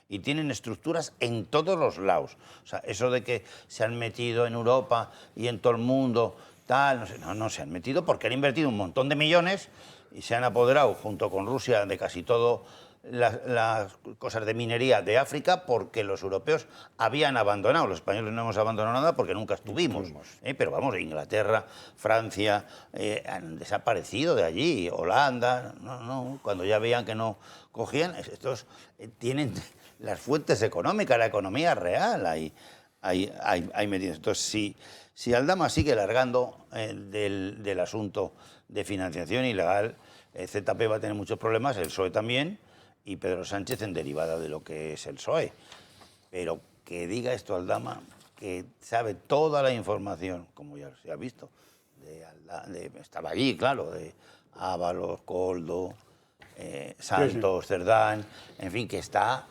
y tienen estructuras en todos los lados. O sea, eso de que se han metido en Europa y en todo el mundo, tal, no sé, no se han metido porque han invertido un montón de millones y se han apoderado junto con Rusia de casi todo las cosas de minería de África, porque los europeos habían abandonado. Los españoles no hemos abandonado nada porque nunca estuvimos. Pero vamos, Inglaterra, Francia, han desaparecido de allí, Holanda, no, cuando ya veían que no cogían, estos tienen las fuentes económicas, la economía real ahí metidos. Entonces, si Aldama sigue largando del asunto de financiación ilegal, ZP va a tener muchos problemas, el PSOE también, y Pedro Sánchez en derivada de lo que es el PSOE. Pero que diga esto Aldama, que sabe toda la información, como ya se ha visto, estaba allí, claro, de Ábalos, Koldo, Santos, Cerdán, en fin, que está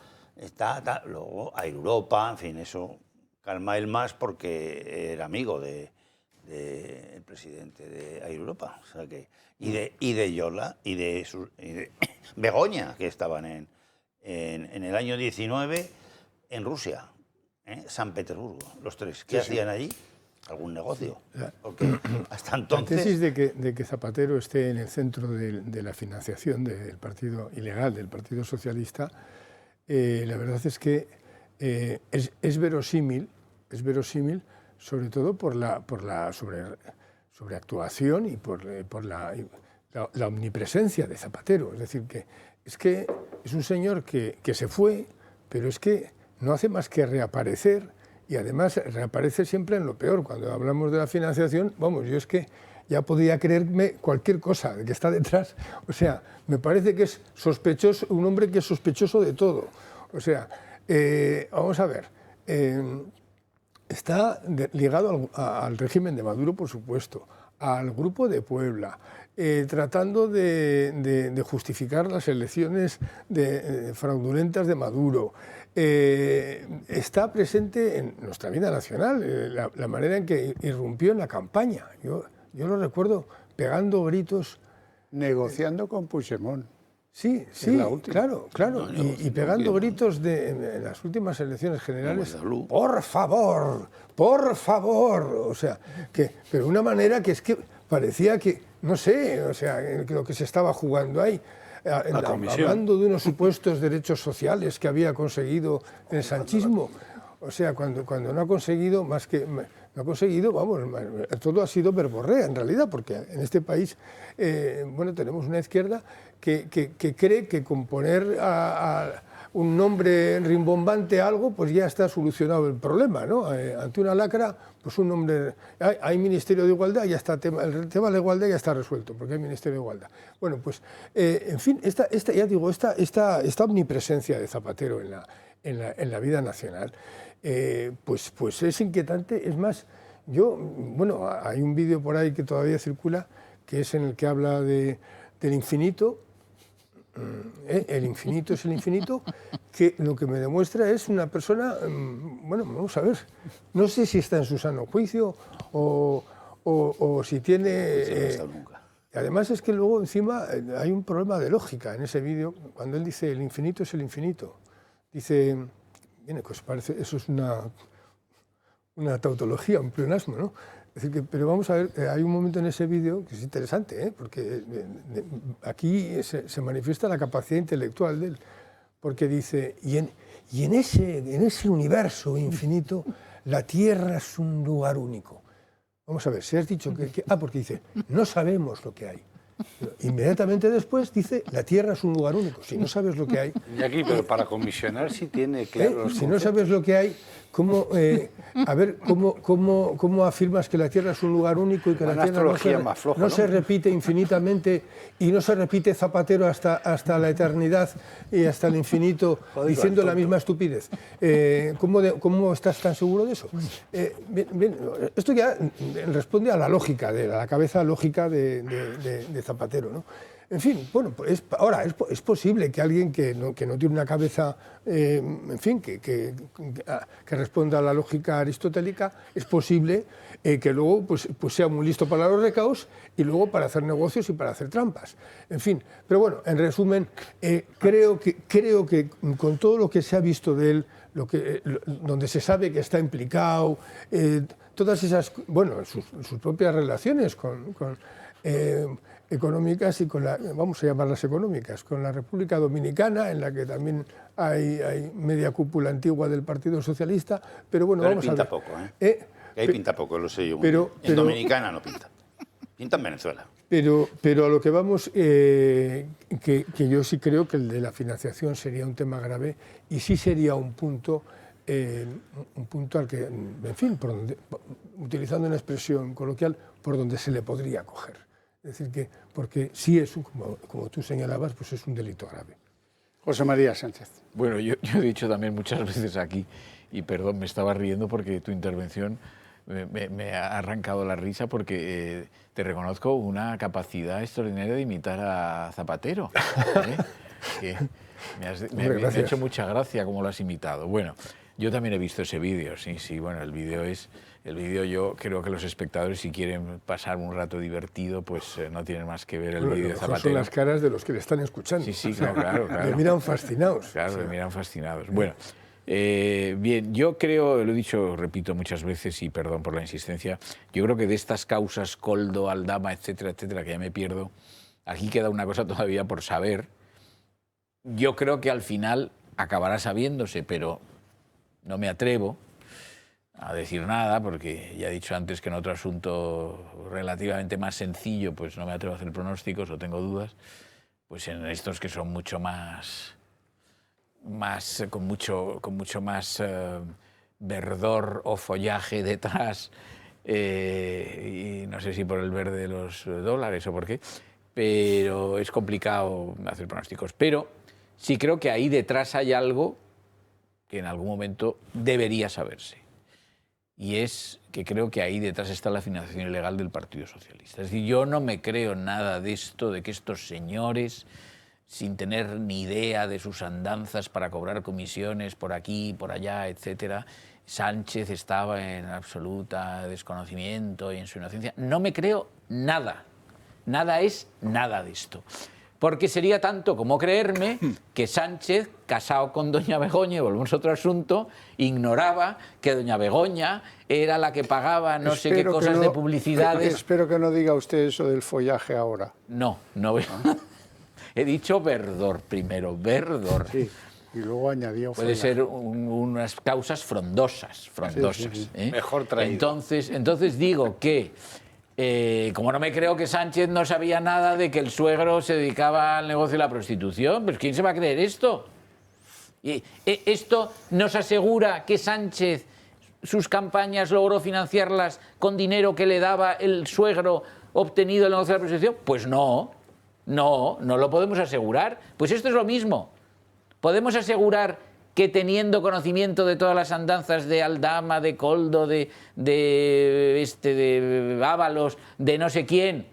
luego a Europa, en fin, eso calma él más porque era amigo de del presidente de Air Europa. O sea que, y de Yola y de Begoña, que estaban en el año 19 en Rusia, San Petersburgo, los tres. ¿Qué hacían allí? ¿Algún negocio? Porque hasta entonces... La tesis de que Zapatero esté en el centro de la financiación del partido ilegal, del Partido Socialista, la verdad es que es verosímil, sobre todo por la sobreactuación y por la omnipresencia de Zapatero. Es decir, que es un señor que se fue, pero es que no hace más que reaparecer, y además reaparece siempre en lo peor. Cuando hablamos de la financiación, vamos, yo es que ya podría creerme cualquier cosa de que está detrás. O sea, me parece que es sospechoso, un hombre que es sospechoso de todo. O sea, vamos a ver, está ligado al régimen de Maduro, por supuesto, al Grupo de Puebla, tratando de justificar las elecciones fraudulentas de Maduro. Está presente en nuestra vida nacional, la manera en que irrumpió en la campaña. Yo lo recuerdo pegando gritos. Negociando con Puigdemont. Sí, claro. Y pegando gritos en las últimas elecciones generales. ¡Por favor! O sea, pero de una manera que es que parecía que, no sé, o sea, lo que se estaba jugando ahí. Hablando de unos supuestos derechos sociales que había conseguido el sanchismo. O sea, cuando no ha conseguido más que... No ha conseguido, vamos, todo ha sido verborrea en realidad, porque en este país, tenemos una izquierda que cree que con poner a un nombre rimbombante a algo, pues ya está solucionado el problema, ¿no? Ante una lacra, pues un nombre... Hay Ministerio de Igualdad, ya está, el tema de la igualdad ya está resuelto, porque hay Ministerio de Igualdad. Bueno, pues, en fin, esta omnipresencia de Zapatero en la vida nacional, pues es inquietante. Es más, hay un vídeo por ahí que todavía circula, que es en el que habla del infinito. El infinito es el infinito, que lo que me demuestra es una persona, vamos a ver, no sé si está en su sano juicio o si tiene... Además es que luego encima hay un problema de lógica en ese vídeo, cuando él dice el infinito es el infinito. Dice, pues parece, eso es una tautología, un pleonasmo, ¿no? Es decir, pero vamos a ver, hay un momento en ese vídeo que es interesante, porque aquí se manifiesta la capacidad intelectual de él, porque dice, y en ese universo infinito, la Tierra es un lugar único. Vamos a ver, si has dicho porque dice, no sabemos lo que hay. Inmediatamente después dice, la Tierra es un lugar único. Si no sabes lo que hay... Y aquí, pero para comisionar sí tiene claro... Si no sabes lo que hay, ¿cómo afirmas que la Tierra es un lugar único y que la Tierra no se repite infinitamente y no se repite Zapatero hasta la eternidad y hasta el infinito diciendo la misma estupidez? ¿Cómo estás tan seguro de eso? Bien, esto ya responde a la lógica, a la cabeza lógica de Zapatero, ¿no? En fin, ahora es posible que alguien que no tiene una cabeza, que responda a la lógica aristotélica, es posible que luego pues sea muy listo para los recaos y luego para hacer negocios y para hacer trampas. En fin, pero bueno, en resumen, creo que con todo lo que se ha visto de él, donde se sabe que está implicado, todas esas, sus propias relaciones económicas y vamos a llamarlas económicas, con la República Dominicana, en la que también hay media cúpula antigua del Partido Socialista, pero bueno, vamos a ver. Pinta poco, ahí pinta poco, lo sé yo. En Dominicana no pinta. Pinta en Venezuela. Pero a lo que vamos, que yo sí creo que el de la financiación sería un tema grave y sí sería un punto al que, en fin, utilizando una expresión coloquial, por donde se le podría coger. Es decir, que porque sí es, como tú señalabas, pues es un delito grave. José María Sánchez. Bueno, yo he dicho también muchas veces aquí, y perdón, me estaba riendo porque tu intervención me ha arrancado la risa porque te reconozco una capacidad extraordinaria de imitar a Zapatero. Que me ha hecho mucha gracia cómo lo has imitado. Bueno, Yo también he visto ese vídeo, sí, bueno, el vídeo yo creo que los espectadores, si quieren pasar un rato divertido, pues no tienen más que ver el vídeo de Zapatero. Son las caras de los que le están escuchando. Sí, claro. Le miran fascinados. Claro, le miran fascinados. Bueno, bien, yo creo, lo he dicho, repito muchas veces, y perdón por la insistencia, yo creo que de estas causas, Koldo, Aldama, etcétera, que ya me pierdo, aquí queda una cosa todavía por saber. Yo creo que al final acabará sabiéndose, pero no me atrevo a decir nada, porque ya he dicho antes que en otro asunto relativamente más sencillo, pues no me atrevo a hacer pronósticos o tengo dudas, pues en estos que son mucho con mucho más verdor o follaje detrás, y no sé si por el verde de los dólares o por qué, pero es complicado hacer pronósticos. Pero sí creo que ahí detrás hay algo que en algún momento debería saberse. Y es que creo que ahí detrás está la financiación ilegal del Partido Socialista. Es decir, yo no me creo nada de esto, de que estos señores, sin tener ni idea de sus andanzas para cobrar comisiones por aquí, por allá, etcétera, Sánchez estaba en absoluta desconocimiento y en su inocencia. No me creo nada. Nada es nada de esto. Porque sería tanto como creerme que Sánchez, casado con doña Begoña, y volvemos a otro asunto, ignoraba que doña Begoña era la que pagaba no sé qué cosas de publicidades. Espero que no diga usted eso del follaje ahora. No. He dicho verdor primero, verdor. Sí, y luego añadió puede follaje. ser unas causas frondosas. Sí. Mejor traído. Entonces digo que como no me creo que Sánchez no sabía nada de que el suegro se dedicaba al negocio de la prostitución, pues ¿quién se va a creer esto? Y esto nos asegura que Sánchez sus campañas logró financiarlas con dinero que le daba el suegro obtenido del negocio de la prostitución. Pues no lo podemos asegurar. Pues esto es lo mismo. Podemos asegurar que teniendo conocimiento de todas las andanzas de Aldama, de Koldo, de Ábalos, de no sé quién,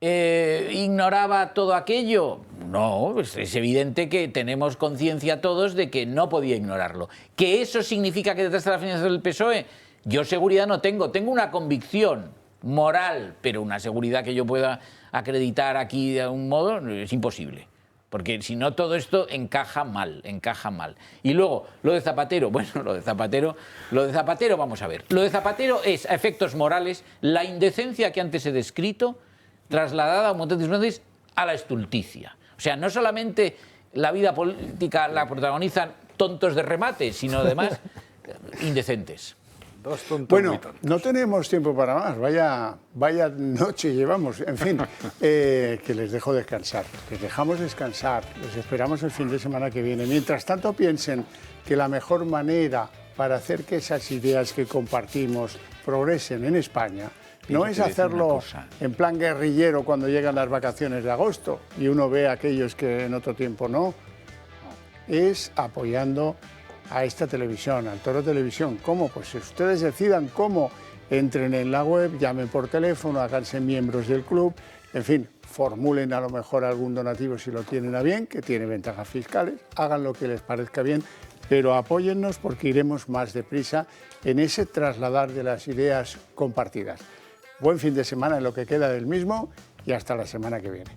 ignoraba todo aquello. No, pues es evidente que tenemos conciencia todos de que no podía ignorarlo. ¿Que eso significa que detrás de la financiación del PSOE? Yo seguridad no tengo una convicción moral, pero una seguridad que yo pueda acreditar aquí de algún modo es imposible. Porque si no, todo esto encaja mal. Y luego, lo de Zapatero, lo de Zapatero, vamos a ver. Lo de Zapatero es, a efectos morales, la indecencia que antes he descrito, trasladada a un montón de veces a la estulticia. O sea, no solamente la vida política la protagonizan tontos de remate, sino además indecentes. Bueno, no tenemos tiempo para más, vaya noche llevamos, en fin, que les dejo descansar, les dejamos descansar, les esperamos el fin de semana que viene. Mientras tanto piensen que la mejor manera para hacer que esas ideas que compartimos progresen en España no es hacerlo en plan guerrillero cuando llegan las vacaciones de agosto y uno ve a aquellos que en otro tiempo no, es apoyando a esta televisión, al Toro Televisión. ¿Cómo? Pues si ustedes decidan cómo, entren en la web, llamen por teléfono, háganse miembros del club, en fin, formulen a lo mejor algún donativo si lo tienen a bien, que tiene ventajas fiscales, hagan lo que les parezca bien, pero apóyennos porque iremos más deprisa en ese trasladar de las ideas compartidas. Buen fin de semana en lo que queda del mismo y hasta la semana que viene.